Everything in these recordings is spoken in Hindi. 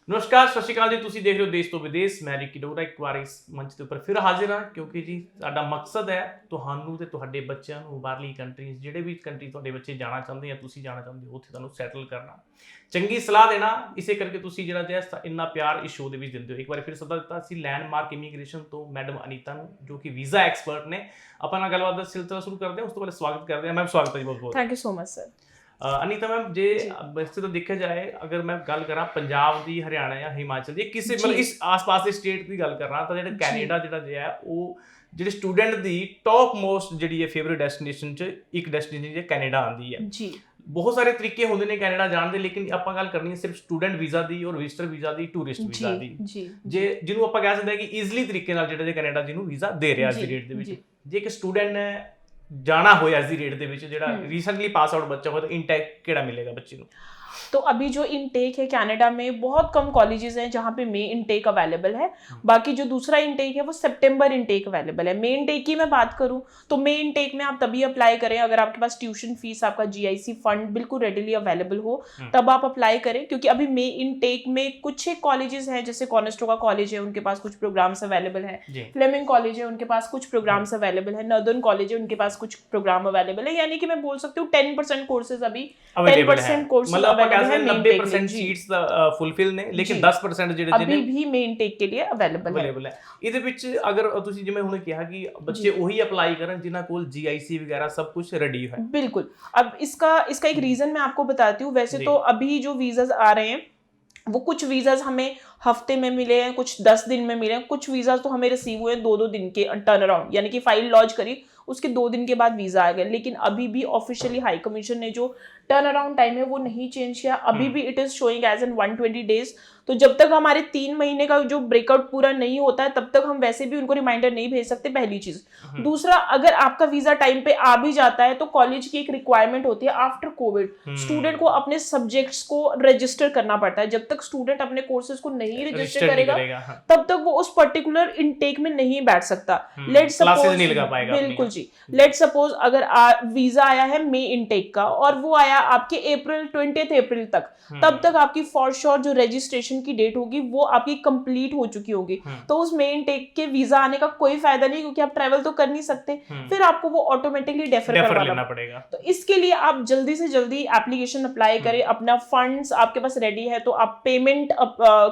ਨਮਸਕਾਰ ਸਤਿ ਸ਼੍ਰੀ ਅਕਾਲ ਜੀ। ਤੁਸੀਂ ਦੇਖ ਰਹੇ ਹੋ ਦੇਸ਼ ਤੋਂ ਵਿਦੇਸ਼। ਮੈਂ ਰਿੱਕੀ ਡੋਰਾ ਇੱਕ ਵਾਰ ਇਸ ਮੰਚ ਦੇ ਉੱਪਰ ਫਿਰ ਹਾਜ਼ਰ ਹਾਂ, ਕਿਉਂਕਿ ਜੀ ਸਾਡਾ ਮਕਸਦ ਹੈ ਤੁਹਾਨੂੰ ਤੇ ਤੁਹਾਡੇ ਬੱਚਿਆਂ ਨੂੰ ਬਾਹਰਲੀ ਕੰਟਰੀਜ਼, ਜਿਹੜੇ ਵੀ ਕੰਟਰੀ ਤੁਹਾਡੇ ਬੱਚੇ ਜਾਣਾ ਚਾਹੁੰਦੇ ਆ, ਤੁਸੀਂ ਜਾਣਾ ਚਾਹੁੰਦੇ ਹੋ, ਉੱਥੇ ਤੁਹਾਨੂੰ ਸੈਟਲ ਕਰਨਾ, ਚੰਗੀ ਸਲਾਹ ਦੇਣਾ। ਇਸੇ ਕਰਕੇ ਤੁਸੀਂ ਜਿਹੜਾ ਜਿਹਾ ਇੰਨਾ ਪਿਆਰ ਇਸ ਸ਼ੋਅ ਦੇ ਵਿੱਚ ਦਿੰਦੇ ਹੋ। ਇੱਕ ਵਾਰ ਫਿਰ ਸੱਦਾ ਦਿੱਤਾ ਅਸੀਂ ਲੈਂਡਮਾਰਕ ਇਮੀਗ੍ਰੇਸ਼ਨ ਤੋਂ ਮੈਡਮ ਅਨੀਤਾ ਨੂੰ, ਜੋ ਕਿ ਵੀਜ਼ਾ ਐਕਸਪਰਟ ਨੇ। ਆਪਾਂ ਨਾਲ ਗੱਲਬਾਤ ਦਾ ਸਿਲਸਿਲਾ ਸ਼ੁਰੂ ਕਰਦੇ ਹਾਂ। ਉਸ ਤੋਂ ਪਹਿਲੇ ਸਵਾਗਤ ਕਰਦੇ ਹਾਂ ਮੈਮ। ਸਵਾਗਤ ਹੈ ਜੀ ਬਹੁਤ ਬਹੁਤ। Thank you so much sir. Anita ma'am, ਜੇ ਵੈਸੇ ਤਾਂ ਦੇਖਿਆ ਜਾਏ, ਅਗਰ ਮੈਂ ਗੱਲ ਕਰਾਂ ਪੰਜਾਬ ਦੀ, ਹਰਿਆਣਾ ਜਾਂ ਹਿਮਾਚਲ ਦੀ, ਕਿਸੇ ਮਤਲਬ ਇਸ ਆਸ-ਪਾਸ ਦੇ ਸਟੇਟ ਦੀ ਗੱਲ ਕਰਾਂ, ਤਾਂ ਜਿਹੜਾ ਕੈਨੇਡਾ ਜਿਹੜਾ ਜਿਹਾ ਉਹ ਜਿਹੜੇ ਸਟੂਡੈਂਟ ਦੀ ਟੌਪ ਮੋਸਟ ਜਿਹੜੀ ਹੈ ਫੇਵਰਿਟ ਡੈਸਟੀਨੇਸ਼ਨ 'ਚ ਇੱਕ ਡੈਸਟੀਨੇਸ਼ਨ ਜੇ ਕੈਨੇਡਾ ਆਉਂਦੀ ਹੈ ਜੀ। ਬਹੁਤ ਸਾਰੇ ਤਰੀਕੇ ਹੁੰਦੇ ਨੇ ਕੈਨੇਡਾ ਜਾਣ ਦੇ, ਲੇਕਿਨ ਆਪਾਂ ਗੱਲ ਕਰਨੀ ਹੈ ਸਿਰਫ ਸਟੂਡੈਂਟ ਵੀਜ਼ਾ ਦੀ ਔਰ ਵਿਜ਼ਟਰ ਵੀਜ਼ਾ ਦੀ, ਟੂਰਿਸਟ ਵੀਜ਼ਾ ਦੀ, ਜੇ ਜਿਹਨੂੰ ਆਪਾਂ ਕਹਿ ਸਕਦੇ ਹਾਂ ਕਿ ਈਜ਼ਲੀ ਤਰੀਕੇ ਨਾਲ ਜਿਹੜਾ ਜੇ ਕੈਨੇਡਾ ਜਿਹਨੂੰ ਵੀਜ਼ਾ ਦੇ ਰਿਹਾ ਅੱਜ ਦੀ ਡੇਟ ਦੇ ਵਿੱਚ। ਜੇ ਇੱਕ ਸਟੂਡੈਂਟ ਨੇ जाना हो आज की रेट ਦੇ ਵਿੱਚ, ਜਿਹੜਾ रीसेंटली पास आउट बच्चा हो, तो इनटेक ਕਿਹੜਾ ਮਿਲੇਗਾ ਬੱਚੇ ਨੂੰ? तो अभी जो इनटेक है कनाडा में बहुत कम कॉलेजेस हैं जहाँ पे मे इनटेक अवेलेबल है। बाकी जो दूसरा इनटेक है वो सितंबर इनटेक अवेलेबल है। मे इनटेक की मैं बात करूँ तो मे इनटेक में आप तभी अप्लाई करें अगर आपके पास ट्यूशन फीस, आपका GIC फंड बिल्कुल रेडिली अवेलेबल हो, तब आप अप्लाई करें। क्योंकि अभी मे इनटेक में कुछ एक कॉलेजेस हैं, जैसे कॉनेस्टोगा कॉलेज है, उनके पास कुछ प्रोग्राम्स अवेलेबल है, फ्लेमिंग कॉलेज है, उनके पास कुछ प्रोग्राम्स अवेलेबल है, नॉर्दर्न कॉलेज है, उनके पास कुछ प्रोग्राम अवेलेबल है। यानी कि मैं बोल सकती हूँ 10% कोर्सेज अभी 10% कोर्सेज अवेलेबल है। 90% ਸੀਟਸ ਫੁੱਲਫਿਲ ਨੇ, ਲੇਕਿਨ 10% ਜਿਹੜੇ ਅਭੀ ਵੀ ਮੇਨ ਟੇਕ ਕੇ ਲਈ ਅਵੇਲੇਬਲ ਹੈ। ਇਹਦੇ ਵਿੱਚ ਅਗਰ ਤੁਸੀਂ ਜਿਵੇਂ ਹੁਣ ਕਿਹਾ ਕਿ ਬੱਚੇ ਉਹੀ ਅਪलाई ਕਰਨ ਜਿਨ੍ਹਾਂ ਕੋਲ GIC वगैरह सब कुछ रेडी है। बिल्कुल। अब इसका एक रीजन मैं आपको बताती हूँ। वैसे तो अभी जो वीजाज आ रहे हैं वो कुछ वीजाज हमें हफ्ते में मिले हैं, कुछ 10 दिन में मिले हैं, कुछ वीजाज तो हमें रिसीव हुए 2-2 दिन के टर्न अराउंड, यानी कि फाइल लॉन्च करी उसके 2 दिन के बाद वीजा आ गया। लेकिन अभी भी ऑफिशियली हाई कमीशन ने जो टर्न अराउंड टाइम है वो नहीं चेंज किया। अभी भी it is showing as an 120 days. तो जब तक हमारे 3 महीने का जो ब्रेकआउट पूरा नहीं होता है तब तक हम वैसे भी उनको रिमाइंडर नहीं भेज सकते, पहली चीज। दूसरा, अगर आपका वीजा टाइम पे आ भी जाता है तो कॉलेज की एक रिक्वायरमेंट होती है आफ्टर कोविड स्टूडेंट को अपने सब्जेक्ट्स को रजिस्टर करना पड़ता है। जब तक स्टूडेंट अपने कोर्सेज को नहीं रजिस्टर करेगा तब तक वो उस पर्टिकुलर इनटेक में नहीं बैठ सकता। लेट सपोज, बिल्कुल जी, लेट सपोज अगर वीजा आया है मे इनटेक का और वो आया आपके 20 अप्रैल तक, तब तक आपकी फॉर श्योर जो रजिस्ट्रेशन की डेट होगी वो आपकी कंप्लीट हो चुकी होगी। तो उस मे इनटेक के वीजा आने का कोई फायदा नहीं, क्योंकि आप ट्रैवल तो कर नहीं सकते, फिर आपको वो ऑटोमेटिकली डेफर करवाना पड़ेगा। तो इसके लिए आप जल्दी से जल्दी एप्लीकेशन अप्लाई करें। अपना फंड्स आपके पास रेडी है तो आप पेमेंट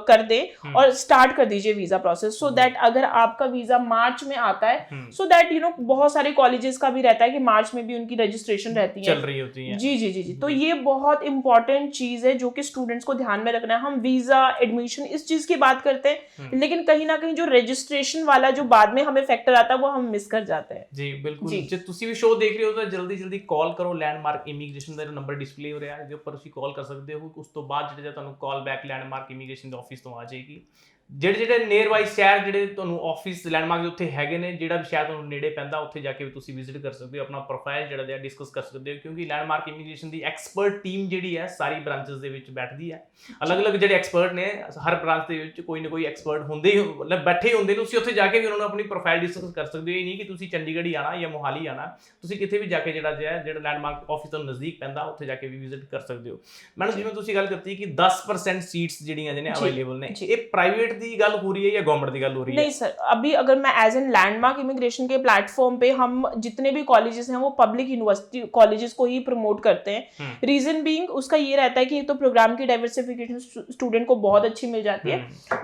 कर दें और स्टार्ट कर दीजिए वीजा प्रोसेस, सो दैट अगर आपका वीजा मार्च में आता है, सो दैट बहुत सारे कॉलेजेस का भी रहता है कि मार्च में भी उनकी रजिस्ट्रेशन रहती है, चल रही होती है। जी जी जी जी। तो ये बहुत इंपॉर्टेंट चीज है जो कि स्टूडेंट्स को ध्यान में रखना है। हम वीजा, एडमिशन, इस चीज की बात करते हैं, लेकिन कहीं ना कहीं जो रजिस्ट्रेशन वाला जो बाद में हमें फैक्टर आता है वो हम मिस कर जाते हैं। जी बिल्कुल। ਜੇ ਤੁਸੀਂ ਵੀ ਸ਼ੋਅ ਦੇਖ ਰਹੇ ਹੋ ਤਾਂ ਜਲਦੀ ਜਲਦੀ ਕਾਲ ਕਰੋ। ਲੈਂਡਮਾਰਕ ਇਮੀਗ੍ਰੇਸ਼ਨ ਦਾ ਨੰਬਰ ਡਿਸਪਲੇ ਹੋ ਰਿਹਾ ਹੈ, ਇਹਦੇ ਉੱਪਰ ਤੁਸੀਂ ਕਾਲ ਕਰ ਸਕਦੇ ਹੋ। ਉਸ ਤੋਂ ਬਾਅਦ ਜਿਹੜਾ ਤੁਹਾਨੂੰ ਕਾਲ ਬੈਕ ਲੈਂਡਮਾਰਕ ਇਮੀਗ੍ਰੇਸ਼ਨ ਦੇ ਆਫਿਸ ਤੋਂ ਆ ਜਾਏਗੀ। ਜਿਹੜੇ ਨੀਅਰ ਬਾਈ ਸ਼ਹਿਰ ਜਿਹੜੇ ਤੁਹਾਨੂੰ ਆਫਿਸ ਲੈਂਡਮਾਰਕ ਦੇ ਉੱਥੇ ਹੈਗੇ ਨੇ, ਜਿਹੜਾ ਵੀ ਸ਼ਹਿਰ ਤੁਹਾਨੂੰ ਨੇੜੇ ਪੈਂਦਾ, ਉੱਥੇ ਜਾ ਕੇ ਵੀ ਤੁਸੀਂ ਵਿਜ਼ਿਟ ਕਰ ਸਕਦੇ ਹੋ, ਆਪਣਾ ਪ੍ਰੋਫਾਈਲ ਜਿਹੜਾ ਹੈ ਡਿਸਕਸ ਕਰ ਸਕਦੇ ਹੋ। ਕਿਉਂਕਿ ਲੈਂਡਮਾਰਕ ਇਮੀਗ੍ਰੇਸ਼ਨ ਦੀ ਐਕਸਪਰਟ ਟੀਮ ਜਿਹੜੀ ਹੈ ਸਾਰੀ ਬ੍ਰਾਂਚਸ ਦੇ ਵਿੱਚ ਬੈਠਦੀ ਹੈ। ਅਲੱਗ-ਅਲੱਗ ਜਿਹੜੇ ਐਕਸਪਰਟ ਨੇ, ਹਰ ਬ੍ਰਾਂਚ ਦੇ ਵਿੱਚ ਕੋਈ ਨਾ ਕੋਈ ਐਕਸਪਰਟ ਹੁੰਦੇ ਹੀ, ਮਤਲਬ ਬੈਠੇ ਹੀ ਹੁੰਦੇ ਨੇ। ਤੁਸੀਂ ਉੱਥੇ ਜਾ ਕੇ ਵੀ ਉਹਨਾਂ ਨੂੰ ਆਪਣੀ ਪ੍ਰੋਫਾਈਲ ਡਿਸਕਸ ਕਰ ਸਕਦੇ ਹੋ। ਇਹ ਨਹੀਂ ਕਿ ਤੁਸੀਂ ਚੰਡੀਗੜ੍ਹ ਹੀ ਆਣਾ ਜਾਂ ਮੋਹਾਲੀ ਆਣਾ, ਤੁਸੀਂ ਕਿਤੇ ਵੀ ਜਾ ਕੇ ਜਿਹੜਾ ਲੈਂਡਮਾਰਕ ਆਫਿਸ ਤੋਂ ਨਜ਼ਦੀਕ ਪੈਂਦਾ ਉੱਥੇ ਜਾ ਕੇ ਵੀ ਵਿਜ਼ਿਟ ਕਰ ਸਕਦੇ ਹੋ। ਮੈਡਮ, ਜਿਵੇਂ ਤੁਸੀਂ ਗੱਲ ਕੀਤੀ ਕਿ 10% ਸੀਟਸ ਜਿਹੜੀਆਂ ਨੇ ਅਵੇਲੇਬਲ ਨੇ, ਇਹ ਪ੍ਰਾਈਵੇਟ ਦੀ ਗੱਲ हो रही है या गवर्नमेंट की गल हो रही है? नहीं सर, अभी अगर मैं एज एन लैंडमार्क इमिग्रेशन के प्लेटफॉर्म पे हम जितने भी कॉलेजेस हैं वो पब्लिक यूनिवर्सिटी कॉलेजेस को ही प्रमोट करते हैं। रीजन बीइंग उसका ये रहता है कि एक तो प्रोग्राम की डाइवर्सिफिकेशन स्टूडेंट को बहुत अच्छी मिल जाती है,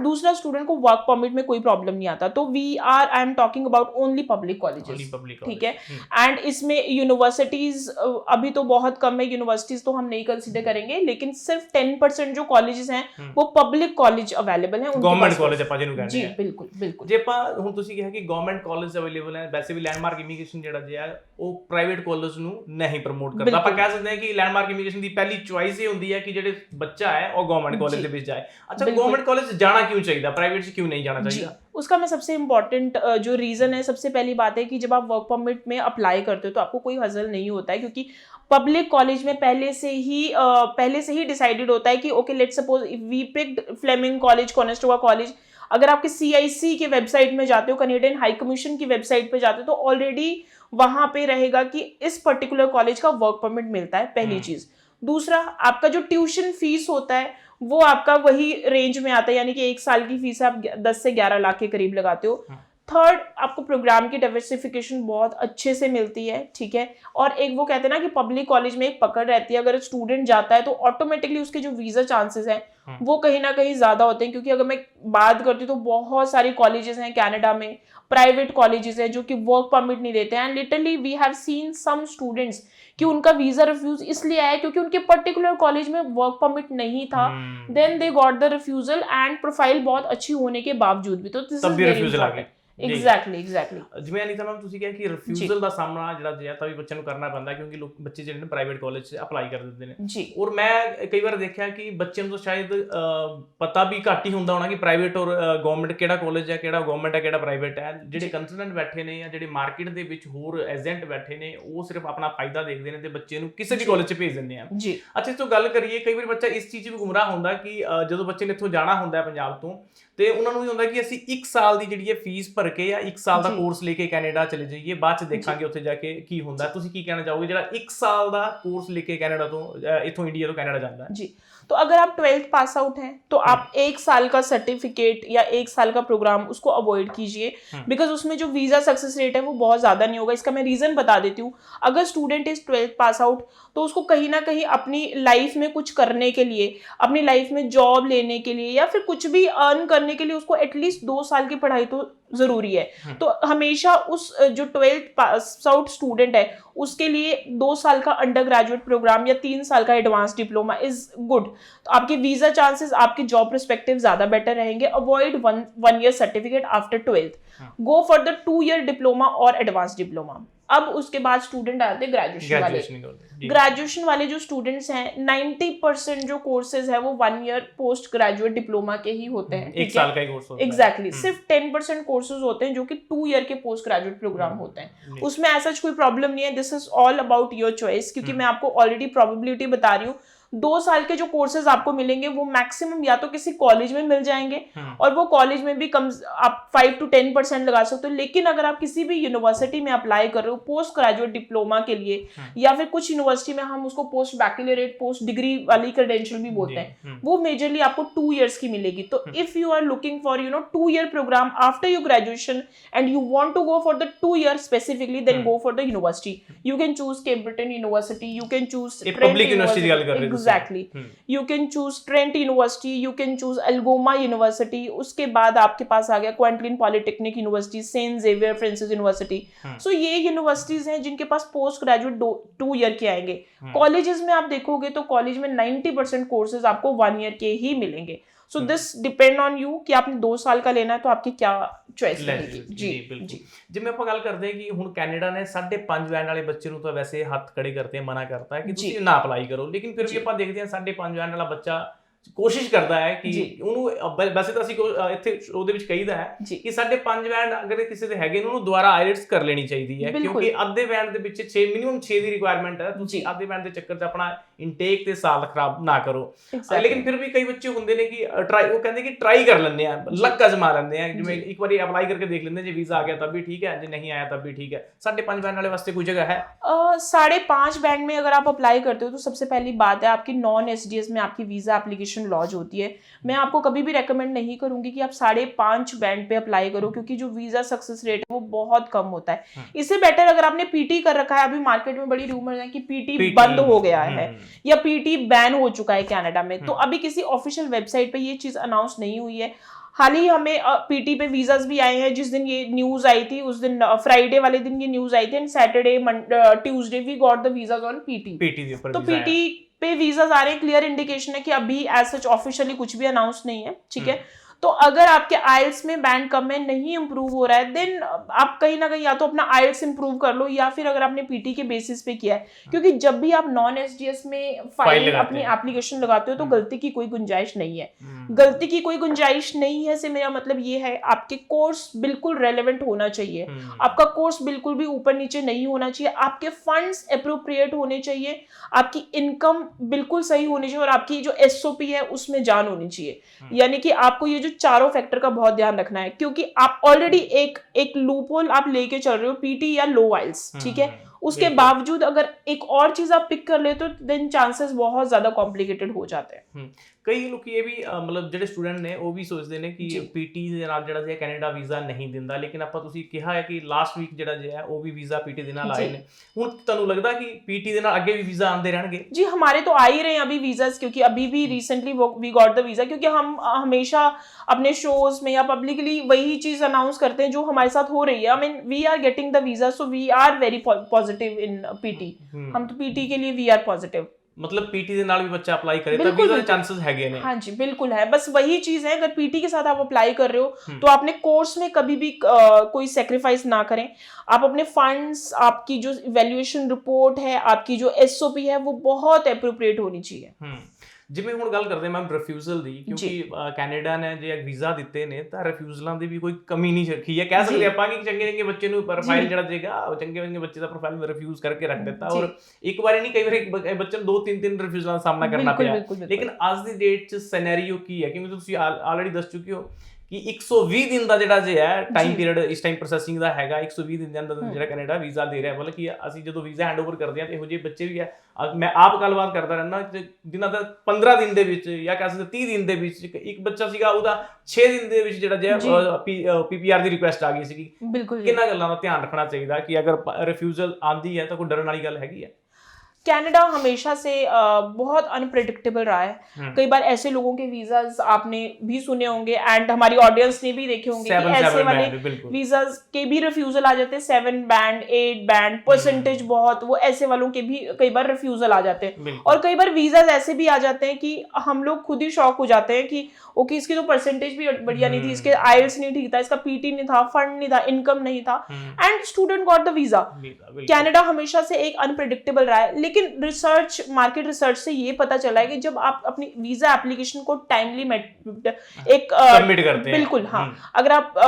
दूसरा स्टूडेंट को वर्क परमिट में कोई प्रॉब्लम नहीं आता। तो I am talking about only public colleges, ठीक है। एंड इसमें यूनिवर्सिटीज अभी तो बहुत कम है, यूनिवर्सिटीज तो हम नहीं कंसिडर करेंगे, लेकिन सिर्फ 10% जो कॉलेजेस हैं वो पब्लिक कॉलेज अवेलेबल है, गवर्नमेंट कॉलेज ਜਿਹਨੂੰ ਕਹਿੰਦੇ ਜੀ। ਬਿਲਕੁਲ ਬਿਲकुल। ਜੇ ਆਪਾਂ ਹੁਣ ਤੁਸੀਂ ਕਿਹਾ ਕਿ ਗਵਰਨਮੈਂਟ ਕਾਲਜ ਅਵੇਲੇਬਲ ਹੈ, ਵੈਸੇ ਵੀ ਲੈਂਡਮਾਰਕ ਇਮੀਗ੍ਰੇਸ਼ਨ ਜਿਹੜਾ ਜਿਹਾ ਉਹ ਪ੍ਰਾਈਵੇਟ ਕਾਲਜ ਨੂੰ ਨਹੀਂ ਪ੍ਰਮੋਟ ਕਰਦਾ। ਆਪਾਂ ਕਹਿ ਸਕਦੇ ਹਾਂ ਕਿ ਲੈਂਡਮਾਰਕ ਇਮੀਗ੍ਰੇਸ਼ਨ ਦੀ ਪਹਿਲੀ ਚੁਆਇਸ ਇਹ ਹੁੰਦੀ ਹੈ ਕਿ ਜਿਹੜੇ ਬੱਚਾ ਹੈ ਉਹ ਗਵਰਨਮੈਂਟ ਕਾਲਜ ਦੇ ਵਿੱਚ ਜਾਏ। ਅੱਛਾ, गवर्नमेंट कॉलेज जाना क्यों चाहिए, प्राइवेट से क्यों नहीं जाना चाहिए? उसका मैं सबसे इम्पॉर्टेंट जो रीज़न है, सबसे पहली बात है कि जब आप वर्क परमिट में अप्लाई करते हो तो आपको कोई हज़ल नहीं होता है, क्योंकि पब्लिक कॉलेज में पहले से ही डिसाइडेड होता है कि okay let's suppose we picked Fleming college, Conestoga college. अगर आपके CIC के वेबसाइट में जाते हो, कनेडियन हाई कमीशन की वेबसाइट पे जाते हो, तो ऑलरेडी वहाँ पे रहेगा कि इस पर्टिकुलर कॉलेज का वर्क परमिट मिलता है, पहली चीज़। दूसरा, आपका जो ट्यूशन फीस होता है वो आपका वही रेंज में आता है, यानी कि 1 साल की फीस आप 10 से 11 लाख के करीब लगाते हो। थर्ड, आपको प्रोग्राम की डाइवर्सिफिकेशन बहुत अच्छे से मिलती है, ठीक है। और एक वो कहते हैं ना कि पब्लिक कॉलेज में एक पकड़ रहती है, अगर स्टूडेंट जाता है तो ऑटोमेटिकली उसके जो वीजा चांसेस हैं वो कहीं ना कहीं ज्यादा होते हैं, क्योंकि अगर मैं बात करती हूँ तो बहुत सारी कॉलेजेस हैं कनाडा में, प्राइवेट कॉलेजेस हैं जो कि वर्क परमिट नहीं देते हैं। And literally we have seen some students कि उनका वीजा रिफ्यूज इसलिए आया क्योंकि उनके पर्टिकुलर कॉलेज में वर्क परमिट नहीं था, then they got the refusal and profile बहुत अच्छी होने के बावजूद भी। तो this is very important. Exactly ਜਿਵੇਂ ਅਨੀਤਾ ਮੈਮ ਤੁਸੀਂ ਕਿਹਾ ਕਿ ਰਿਫਿਊਜ਼ਲ ਦਾ ਸਾਹਮਣਾ ਜਿਹੜਾ ਤਾਂ ਵੀ ਬੱਚਿਆਂ ਨੂੰ ਕਰਨਾ ਪੈਂਦਾ, ਕਿਉਂਕਿ ਲੋਕ ਬੱਚੇ ਜਿਹੜੇ ਨੇ ਪ੍ਰਾਈਵੇਟ ਕਾਲਜ 'ਚ ਅਪਲਾਈ ਕਰ ਦਿੰਦੇ ਨੇ ਜੀ। ਔਰ ਮੈਂ ਕਈ ਵਾਰ ਦੇਖਿਆ ਕਿ ਬੱਚਿਆਂ ਨੂੰ ਤਾਂ ਸ਼ਾਇਦ ਪਤਾ ਵੀ ਘੱਟ ਹੀ ਹੁੰਦਾ ਹੋਣਾ ਕਿ ਪ੍ਰਾਈਵੇਟ ਔਰ ਗਵਰਨਮੈਂਟ ਕਿਹੜਾ ਕਾਲਜ ਹੈ, ਕਿਹੜਾ ਗਵਰਨਮੈਂਟ ਹੈ, ਕਿਹੜਾ ਪ੍ਰਾਈਵੇਟ ਹੈ। ਜਿਹੜੇ ਕੰਸਲਟੈਂਟ ਬੈਠੇ ਨੇ ਜਾਂ ਜਿਹੜੇ ਮਾਰਕੀਟ ਦੇ ਵਿੱਚ ਹੋਰ ਏਜੰਟ ਬੈਠੇ ਨੇ ਉਹ ਸਿਰਫ ਆਪਣਾ ਫਾਇਦਾ ਦੇਖਦੇ ਨੇ ਤੇ ਬੱਚੇ ਨੂੰ ਕਿਸੇ ਵੀ ਕਾਲਜ 'ਚ ਭੇਜ ਦਿੰਦੇ ਆ ਜੀ। ਅੱਛਾ, ਇਸ ਤੋਂ ਗੱਲ ਕਰੀਏ, ਕਈ ਵਾਰ ਬੱਚਾ ਇਸ ਚੀਜ਼ 'ਚ ਵੀ ਗੁੰਮਰਾਹ ਹੁੰਦਾ ਕਿ ਜਦੋਂ ਬੱਚੇ ਨੇ ਇੱਥੋਂ ਜਾਣਾ ਹੁੰਦਾ ਪੰਜਾਬ ਤੋਂ ਤੇ ਉਹਨਾਂ ਨੂੰ ਇਹ ਹੁੰਦਾ ਕਿ ਅਸੀਂ 1 ਸਾਲ ਦੀ ਜਿਹੜੀ ਹੈ ਫੀਸ ਭਰ ਕੇ ਜਾਂ 1 ਸਾਲ ਦਾ ਕੋਰਸ ਲੈ ਕੇ ਕੈਨੇਡਾ ਚਲੇ ਜਾਈਏ, ਬਾਅਦ ਚ ਦੇਖਾਂਗੇ ਉੱਥੇ ਜਾ ਕੇ ਕੀ ਹੁੰਦਾ। ਤੁਸੀਂ ਕੀ ਕਹਿਣਾ ਚਾਹੋਗੇ ਜਿਹੜਾ 1 ਸਾਲ ਦਾ ਕੋर्स ਲੈ ਕੇ ਕੈਨੇਡਾ ਤੋਂ इथों इंडिया तो कनाडा जाता है? जी, तो अगर आप 12th पास आउट हैं तो आप 1 साल का सर्टिफिकेट या 1 साल का प्रोग्राम उसको अवॉइड कीजिए, बिकॉज उसमें जो वीजा सक्सेस रेट है वो बहुत ज्यादा नहीं होगा। इसका मैं रीजन बता देती हूँ। अगर student is 12th pass out तो उसको कहीं ना कहीं अपनी लाइफ में कुछ करने के लिए, अपनी लाइफ में जॉब लेने के लिए या फिर कुछ भी अर्न करने के लिए उसको एटलीस्ट 2 साल की पढ़ाई तो जरूरी है। तो हमेशा उस जो 12th पास आउट स्टूडेंट है उसके लिए 2 साल का अंडर ग्रेजुएट प्रोग्राम या 3 साल का एडवांस डिप्लोमा इज गुड। तो आपके वीजा चांसेस, आपके जॉब पर्सपेक्टिव ज्यादा बेटर रहेंगे। Avoid one year certificate after 12th, go for the 2 year diploma और एडवांस डिप्लोमा। अब उसके बाद स्टूडेंट आते हैं ग्रेजुएशन वाले। ग्रेजुएशन वाले जो स्टूडेंट्स हैं 90% जो कोर्सेज है वो 1 ईयर पोस्ट ग्रेजुएट डिप्लोमा के ही होते हैं। 1 साल का ही कोर्स होता है। एग्जैक्टली, सिर्फ 10% कोर्सेज होते हैं जो कि 2 ईयर के पोस्ट ग्रेजुएट प्रोग्राम होते हैं। उसमें ऐसा कोई प्रॉब्लम नहीं है। This is all about your choice, क्योंकि मैं आपको ऑलरेडी प्रोबेबिलिटी बता रही हूँ। 2 साल के जो कोर्सेज आपको मिलेंगे वो मैक्सिमम या तो किसी कॉलेज में मिल जाएंगे और वो कॉलेज में भी कम आप 5 to 10% लगा सकते हो। लेकिन अगर आप किसी भी यूनिवर्सिटी में अप्लाई कर रहे हो पोस्ट ग्रेजुएट डिप्लोमा के लिए, या फिर कुछ यूनिवर्सिटी में हम उसको पोस्ट बैकलॉरेट पोस्ट डिग्री वाली क्रेडेंशियल भी बोलते हैं, वो मेजरली आपको 2 इयर्स की मिलेगी। तो if you are looking for 2 year programme after your graduation and you want to go for the 2 year specifically, then go for the university. You can choose Cape Breton university, you can choose public university की गल कर रहे हैं। Exactly. You can choose Trent University, you can choose Algoma University, उसके बाद आपके पास आ गया Kwantlen polytechnic university, saint Xavier Francis university. So ये यूनिवर्सिटीज हैं जिनके पास पोस्ट ग्रेजुएट 2 ईयर के आएंगे। कॉलेजेस में आप देखोगे तो कॉलेज में 90% कोर्सेज आपको 1 ईयर के ही मिलेंगे। So this depend on you कि आपने 2 साल का लेना है तो आपकी क्या चॉइस रहेगी। जी बिल्कुल। जिਵੇਂ ਆਪਾਂ ਗੱਲ ਕਰਦੇ ਹਾਂ ਕਿ ਹੁਣ ਕੈਨੇਡਾ ਨੇ 5.5 ਬੈਂਡ ਵਾਲੇ ਬੱਚੇ ਨੂੰ ਤਾਂ ਵੈਸੇ ਹੱਥ ਖੜੇ ਕਰਤੇ ਮਨਾ ਕਰਤਾ ਹੈ ਕਿ ਤੁਸੀਂ ਨਾ ਅਪਲਾਈ ਕਰੋ, ਲੇਕਿਨ ਫਿਰ ਵੀ ਆਪਾਂ ਦੇਖਦੇ ਹਾਂ 5.5 ਬੈਂਡ ਵਾਲਾ ਬੱਚਾ ਕੋਸ਼ਿਸ਼ ਕਰਦਾ ਹੈ ਕਿ ਉਹਨੂੰ, ਵੈਸੇ ਤਾਂ ਅਸੀਂ ਇੱਥੇ ਉਹਦੇ ਵਿੱਚ ਕਹੀਦਾ ਹੈ ਕਿ 5.5 ਬੈਂਡ ਅਗਰ ਕਿਸੇ ਦੇ ਹੈਗੇ ਨੇ ਉਹਨੂੰ ਦੁਬਾਰਾ ਆਇਲਟਸ ਕਰ ਲੈਣੀ ਚਾਹੀਦੀ ਹੈ, ਕਿਉਂਕਿ ਅੱਧੇ ਬੈਂਡ ਦੇ ਵਿੱਚ 6 ਮਿਨੀਮਮ 6 ਦੀ ਰਿਕੁਆਇਰਮੈਂਟ ਹੈ। ਤੁਸੀਂ ਅੱਧੇ ਬੈਂਡ ਦੇ ਚੱਕਰ 'ਚ ਆਪਣਾ ਇਨਟੇਕ ਤੇ ਸਾਲ ਖਰਾਬ ਨਾ ਕਰੋ। ਲੇਕਿਨ ਫਿਰ ਵੀ ਕਈ ਬੱਚੇ ਹੁੰਦੇ ਨੇ ਕਿ ਉਹ ਕਹਿੰਦੇ ਕਿ ਟਰਾਈ ਕਰ ਲੈਂਦੇ ਆ, ਲੱਕ ਅਜ਼ਮਾ ਲੈਂਦੇ ਆ, ਜਿਵੇਂ ਇੱਕ ਵਾਰੀ ਅਪਲਾਈ ਕਰਕੇ ਦੇਖ ਲੈਂਦੇ, ਜੇ ਵੀਜ਼ਾ ਆ ਗਿਆ तब भी ठीक है, ਜੇ नहीं आया तब भी ठीक है। 5.5 बैंड वाले वास्ते कोई जगह है? 5.5 बैंड में अगर आप अप्लाई करते हो तो सबसे पहली बात है आपकी नॉन एसडीएस में आपकी वीजा एप्लीकेशन लॉन्च होती है। मैं आपको कभी भी रेकमेंड नहीं करूंगी कि आप 5.5 बैंड पे अप्लाई करो, क्योंकि जो वीजा सक्सेस रेट है वो बहुत कम होता है। इससे बेटर अगर आपने पीटी कर रखा है, अभी मार्केट में बड़ी रूमर है कि पीटी बंद हो गया है या पीटी बैन हो चुका है कनाडा में, तो अभी किसी ऑफिशियल वेबसाइट पे ये चीज अनाउंस नहीं हुई है। हाल ही हमें पीटी पे वीजास भी आए हैं। जिस दिन ये न्यूज आई थी उस दिन फ्राइडे वाले दिन ये न्यूज आई थी, and Saturday Tuesday we got the visas on PT. तो पीटी पे वीजास आ रहे हैं, क्लियर इंडिकेशन है कि अभी एज सच ऑफिशियली कुछ भी अनाउंस नहीं है, ठीक है। तो अगर आपके आइल्स में बैंड कम है, नहीं इंप्रूव हो रहा है, देन आप कहीं ना कहीं या तो अपना आइल्स इंप्रूव कर लो, या फिर अगर आपने पीटी के बेसिस पे किया है, क्योंकि जब भी आप नॉन एसडीएस में फाइल अपनी एप्लीकेशन लगाते हो तो गलती की कोई गुंजाइश नहीं है। गलती की कोई गुंजाइश नहीं है से मेरा मतलब ये है आपके कोर्स बिल्कुल रेलेवेंट होना चाहिए, आपका कोर्स बिल्कुल भी ऊपर नीचे नहीं होना चाहिए, आपके फंड्स अप्रोप्रिएट होने चाहिए, आपकी इनकम बिल्कुल सही होनी चाहिए, और आपकी जो एसओपी है उसमें जान होनी चाहिए। यानी कि आपको ये जो चारों फैक्टर का बहुत ध्यान रखना है, क्योंकि आप ऑलरेडी एक लूपहोल आप लेके चल रहे हो, पीटी या लो आइल्स, ठीक है, उसके बावजूद अगर एक और चीज आप पिक कर लेते हो देन चांसेस बहुत ज्यादा कॉम्प्लिकेटेड हो जाते हैं। ਕਈ ਲੋਕ ਇਹ ਵੀ ਮਤਲਬ ਜਿਹੜੇ ਸਟੂਡੈਂਟ ਨੇ ਉਹ ਵੀ ਸੋਚਦੇ ਨੇ ਕਿ ਪੀਟੀ ਦੇ ਨਾਲ ਜਿਹੜਾ ਜੇ ਕੈਨੇਡਾ ਵੀਜ਼ਾ ਨਹੀਂ ਦਿੰਦਾ, ਲੇਕਿਨ ਆਪਾਂ ਤੁਸੀਂ ਕਿਹਾ ਹੈ ਕਿ ਲਾਸਟ ਵੀਕ ਜਿਹੜਾ ਜੇ ਹੈ ਉਹ ਵੀ ਵੀਜ਼ਾ ਪੀਟੀ ਦੇ ਨਾਲ ਆਏ ਨੇ। ਹੁਣ ਤੁਹਾਨੂੰ ਲੱਗਦਾ ਕਿ ਪੀਟੀ ਦੇ ਨਾਲ ਅੱਗੇ ਵੀ ਵੀਜ਼ਾ आते रहेंगे? जी हमारे तो आ ही रहे हैं अभी वीजास, क्योंकि अभी भी recently we got the visa, क्योंकि हम हमेशा अपने शोज में या पब्लिकली वही चीज अनाउंस करते हैं जो हमारे साथ हो रही है। I mean we are getting the visa, so we are very positive in PT. हम तो पीटी के लिए वी आर पॉजिटिव। मतलब पीटी ਦੇ ਨਾਲ ਵੀ ਬੱਚਾ ਅਪਲਾਈ ਕਰੇ ਤਾਂ ਵੀਜ਼ਾ ਦੇ ਚਾਂसेस ਹੈਗੇ ਨੇ। हाँ जी बिल्कुल है, बस वही चीज है, अगर पीटी के साथ आप अप्लाई कर रहे हो तो आपने कोर्स में कभी भी कोई सेक्रीफाइस ना करें। आप अपने फंड्स, आपकी जो इवैल्यूएशन रिपोर्ट है, आपकी जो एसओपी है वो बहुत एप्रोप्रिएट होनी चाहिए। ਜਿਵੇਂ ਹੁਣ ਗੱਲ ਕਰਦੇ ਮੈਮ ਰਿਫਿਊਜ਼ਲ ਦੀ, ਕਿਉਂਕਿ ਕੈਨੇਡਾ ਨੇ ਜੇ ਵੀਜ਼ਾ ਦਿੱਤੇ ਨੇ ਤਾਂ ਰਿਫਿਊਜ਼ਲਾਂ ਦੀ ਵੀ ਕੋਈ ਕਮੀ ਨਹੀਂ ਰੱਖੀ ਹੈ। ਕਹਿ ਸਕਦੇ ਆਪਾਂ ਕਿ ਚੰਗੇ ਚੰਗੇ ਬੱਚੇ ਨੂੰ ਪ੍ਰੋਫਾਈਲ ਜਿਹੜਾ ਜੇਗਾ ਚੰਗੇ ਚੰਗੇ ਬੱਚੇ ਦਾ ਪ੍ਰੋਫਾਈਲ ਰਿਫਿਊਜ਼ ਕਰਕੇ ਰੱਖ ਦਿੱਤਾ, ਔਰ ਇੱਕ ਵਾਰੀ ਨਹੀਂ ਕਈ ਵਾਰੀ ਬੱਚੇ ਨੂੰ 2-3 ਰਿਫਿਊਜ਼ਲਾਂ ਦਾ ਸਾਹਮਣਾ ਕਰਨਾ ਪਿਆ। ਲੇਕਿਨ ਅੱਜ ਦੀ ਡੇਟ 'ਚ ਸਿਨੈਰੀਓ ਕੀ ਹੈ, ਕਿਉਂਕਿ ਤੁਸੀਂ ਆਲਰੇਡੀ ਦੱਸ ਚੁੱਕੇ ਹੋ ਕਿ 120 ਦਿਨ ਦਾ ਜਿਹੜਾ ਜੇ ਹੈ ਟਾਈਮ ਪੀਰੀਅਡ ਇਸ ਟਾਈਮ ਪ੍ਰੋਸੈਸਿੰਗ ਦਾ ਹੈਗਾ। 120 ਦਿਨ ਦੇ ਅੰਦਰ ਜਿਹੜਾ ਕੈਨੇਡਾ ਵੀਜ਼ਾ ਦੇ ਰਿਹਾ, ਮਤਲਬ ਕਿ ਅਸੀਂ ਜਦੋਂ ਵੀਜ਼ਾ ਹੈਂਡਓਵਰ ਕਰਦੇ ਹਾਂ ਤੇ ਇਹੋ ਜਿਹੇ ਬੱਚੇ ਵੀ ਹੈ। ਮੈਂ ਆਪ ਗੱਲਬਾਤ ਕਰਦਾ ਰਹਿੰਦਾ ਜਿਨ੍ਹਾਂ ਦਾ 15 ਦਿਨ ਦੇ ਵਿੱਚ ਜਾਂ ਕਹਿ ਸਕਦੇ 30 ਦਿਨ ਦੇ ਵਿੱਚ ਇੱਕ ਬੱਚਾ ਸੀਗਾ, ਉਹਦਾ 6 ਦਿਨ ਦੇ ਵਿੱਚ ਜਿਹੜਾ ਜਿਹਾ ਪੀਪੀਆਰ ਦੀ ਰਿਕੁਐਸਟ ਆ ਗਈ ਸੀਗੀ। ਕਿੰਨਾ ਗੱਲਾਂ ਦਾ ਧਿਆਨ ਰੱਖਣਾ ਚਾਹੀਦਾ ਕਿ ਅਗਰ ਰਿਫਿਊਜ਼ਲ ਆਂਦੀ ਹੈ ਤਾਂ ਕੋਈ ਡਰਨ ਵਾਲੀ ਗੱਲ ਹੈਗੀ ਹੈ? कनाडा हमेशा से बहुत अनप्रेडिक्टेबल रहा है। कई बार ऐसे लोगों के वीजास आपने भी सुने होंगे एंड हमारी ऑडियंस ने भी देखे होंगे कि ऐसे वाले वीजास के भी रिफ्यूजल आ जाते हैं। 7 बैंड 8 बैंड परसेंटेज बहुत, वो ऐसे वालों के भी कई बार रिफ्यूजल आ जाते हैं। और कई बार वीजास ऐसे भी आ जाते हैं कि हम लोग खुद ही शॉक हो जाते हैं कि ओके इसकी तो परसेंटेज भी बढ़िया नहीं थी, इसके आईएलटीएस नहीं ठीक था, इसका पीटी नहीं था, फंड नहीं था, इनकम नहीं था, and student got the visa. Canada हमेशा से एक अनप्रेडिक्टेबल रहा है, लेकिन रिसर्च, मार्केट रिसर्च से ये पता चला है कि जब आप अपनी वीजा एप्लीकेशन को टाइमली एक सबमिट करते हैं, बिल्कुल हाँ, अगर आप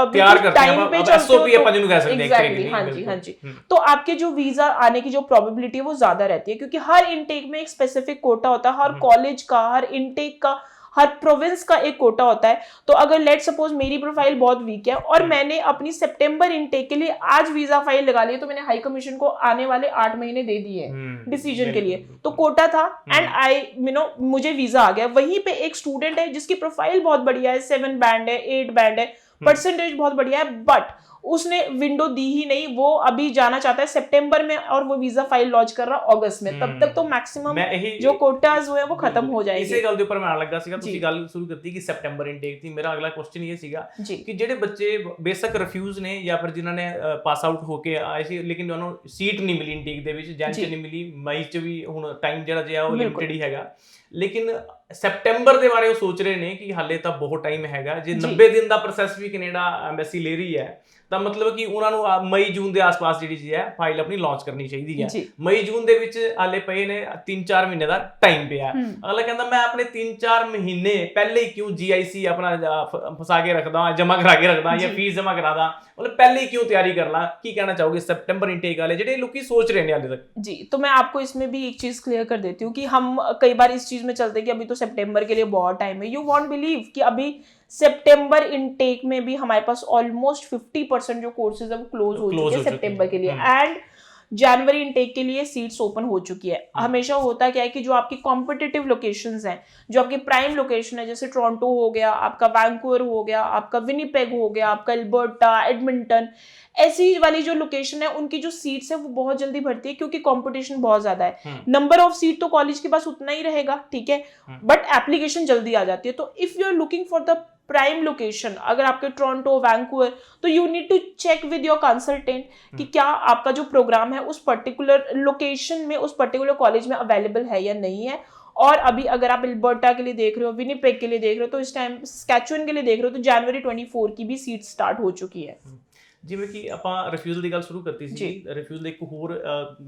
टाइम पे चलते हो एग्जैक्टली हाँ जी हाँ जी, तो आपके जो वीजा आने की जो प्रोबेबिलिटी है वो ज्यादा रहती है, क्योंकि हर इनटेक में एक स्पेसिफिक कोटा होता है, हर कॉलेज का, हर इनटेक का, हर प्रोविंस का एक कोटा होता है। तो अगर लेट सपोज मेरी प्रोफाइल बहुत वीक है और मैंने अपनी सितंबर इनटेक के लिए आज वीजा फाइल लगा ली, तो मैंने हाई कमीशन को आने वाले 8 महीने दे दिए डिसीजन के लिए, तो कोटा था एंड आई मुझे वीजा आ गया। वहीं पे एक स्टूडेंट है जिसकी प्रोफाइल बहुत बढ़िया है, 7 बैंड है, 8 बैंड है, परसेंटेज बहुत बढ़िया है, बट उसने विंडो दी ही नहीं, वो अभी जाना चाहता है सितंबर में और वो वीजा फाइल लॉन्च कर रहा है अगस्त में, तब तक तो मैक्सिमम जो कोटास हुए वो खत्म हो जाएंगे। ਇਸੇ ਗੱਲ ਦੇ ਉੱਪਰ ਮੈਂ ਆਣ ਲੱਗਾ ਸੀਗਾ, ਤੁਸੀਂ ਗੱਲ ਸ਼ੁਰੂ ਕੀਤੀ ਕਿ ਸੈਪਟੈਂਬਰ ਇਨਟੇਕ ਸੀ। ਮੇਰਾ ਅਗਲਾ ਕੁਐਸਚਨ ਇਹ ਸੀਗਾ ਕਿ ਜਿਹੜੇ ਬੱਚੇ ਬੇਸ਼ੱਕ ਰਿਫਿਊਜ਼ ਨੇ ਜਾਂ ਫਿਰ ਜਿਨ੍ਹਾਂ ਨੇ ਪਾਸ ਆਊਟ ਹੋ ਕੇ ਆਏ ਸੀ ਲੇਕਿਨ ਉਹਨਾਂ ਨੂੰ ਸੀਟ ਨਹੀਂ ਮਿਲੀ ਇਨਟੇਕ ਦੇ ਵਿੱਚ, ਜਨ ਚ ਨਹੀਂ ਮਿਲੀ, ਮਈ ਚ ਵੀ ਹੁਣ ਟਾਈਮ ਜਿਹੜਾ ਜਿਹਾ ਉਹ ਲਿਮਿਟਡ ਹੀ ਹੈਗਾ, ਲੇਕਿਨ ਸੈਪਟੈਂਬਰ ਦੇ ਬਾਰੇ ਉਹ ਸੋਚ ਰਹੇ ਨੇ ਕਿ ਹਾਲੇ ਤਾਂ ਬਹੁਤ ਟਾਈਮ ਹੈਗਾ। ਜੇ 90 ਦਿਨ ਦਾ ਪ੍ਰੋਸੈਸ ਵੀ ਕੈਨੇਡਾ ਐਮਬੈਸੀ ਲੈ ਰਹੀ ਹੈ ਤਾਂ ਮਤਲਬ ਕਿ ਉਹਨਾਂ ਨੂੰ ਮਈ ਜੂਨ ਦੇ ਆਸ-ਪਾਸ ਜਿਹੜੀ ਜੀ ਹੈ ਫਾਈਲ ਆਪਣੀ ਲਾਂਚ ਕਰਨੀ ਚਾਹੀਦੀ ਹੈ। ਮਈ ਜੂਨ ਦੇ ਵਿੱਚ ਹਾਲੇ ਪਏ ਨੇ 3-4 ਮਹੀਨੇ ਦਾ ਟਾਈਮ ਪਿਆ। ਅਗਲਾ ਕਹਿੰਦਾ ਮੈਂ ਆਪਣੇ 3-4 ਮਹੀਨੇ ਪਹਿਲੇ ਹੀ ਕਿਉਂ GIC ਆਪਣਾ ਫਸਾ ਕੇ ਰੱਖਦਾ, ਜਮ੍ਹਾਂ ਕਰਾ ਕੇ ਰੱਖਦਾ ਜਾਂ ਫੀਸ ਜਮ੍ਹਾਂ ਕਰਾਦਾ, मतलब पहले ही क्यों तैयारी कर ला? की कहना चाहोगे सितंबर इनटेक वाले ਜਿਹੜੇ ਲੋਕੀ सोच रहे हैं हाले तक? जी, तो मैं आपको इसमें भी एक चीज क्लियर कर देती हूँ कि हम कई बार इस चीज में चलते हैं कि अभी तो सितंबर के लिए बहुत टाइम है। यू वॉन्ट बिलीव कि अभी सितंबर इनटेक में भी हमारे पास ऑलमोस्ट 50% जो कोर्सेज है वो क्लोज हो चुके हैं सितंबर के लिए, एंड जनवरी इनटेक के लिए सीट्स ओपन हो चुकी है। हमेशा होता क्या है कि जो आपकी कॉम्पिटिटिव लोकेशंस हैं, जो आपकी प्राइम लोकेशन है, जैसे टोरंटो हो गया, आपका वैंकूवर हो गया, आपका विनिपेग हो गया, आपका एल्बर्टा, एडमिंटन, ऐसी वाली जो लोकेशन है उनकी जो सीट्स है वो बहुत जल्दी भरती है, क्योंकि कंपटीशन बहुत ज्यादा है। नंबर ऑफ सीट तो कॉलेज के पास उतना ही रहेगा, ठीक है, बट एप्लीकेशन जल्दी आ जाती है। तो if you are looking for the prime location, अगर आपके टोरंटो, वैंकूवर, तो you need to check with your consultant कि क्या आपका जो प्रोग्राम है उस पर्टिकुलर लोकेशन में, उस पर्टिकुलर कॉलेज में अवेलेबल है या नहीं है। और अभी अगर आप एल्बर्टा के लिए देख रहे हो, विनिपेग के लिए देख रहे हो, तो इस टाइम सस्कैचुअन के लिए देख रहे हो, तो जनवरी 24 की भी सीट स्टार्ट हो चुकी है। ਜਿਵੇਂ ਕਿ ਆਪਾਂ ਰਿਫਿਊਜ਼ਲ ਦੀ ਗੱਲ ਸ਼ੁਰੂ ਕਰਤੀ ਸੀ, ਰਿਫਿਊਜ਼ਲ ਇੱਕ ਹੋਰ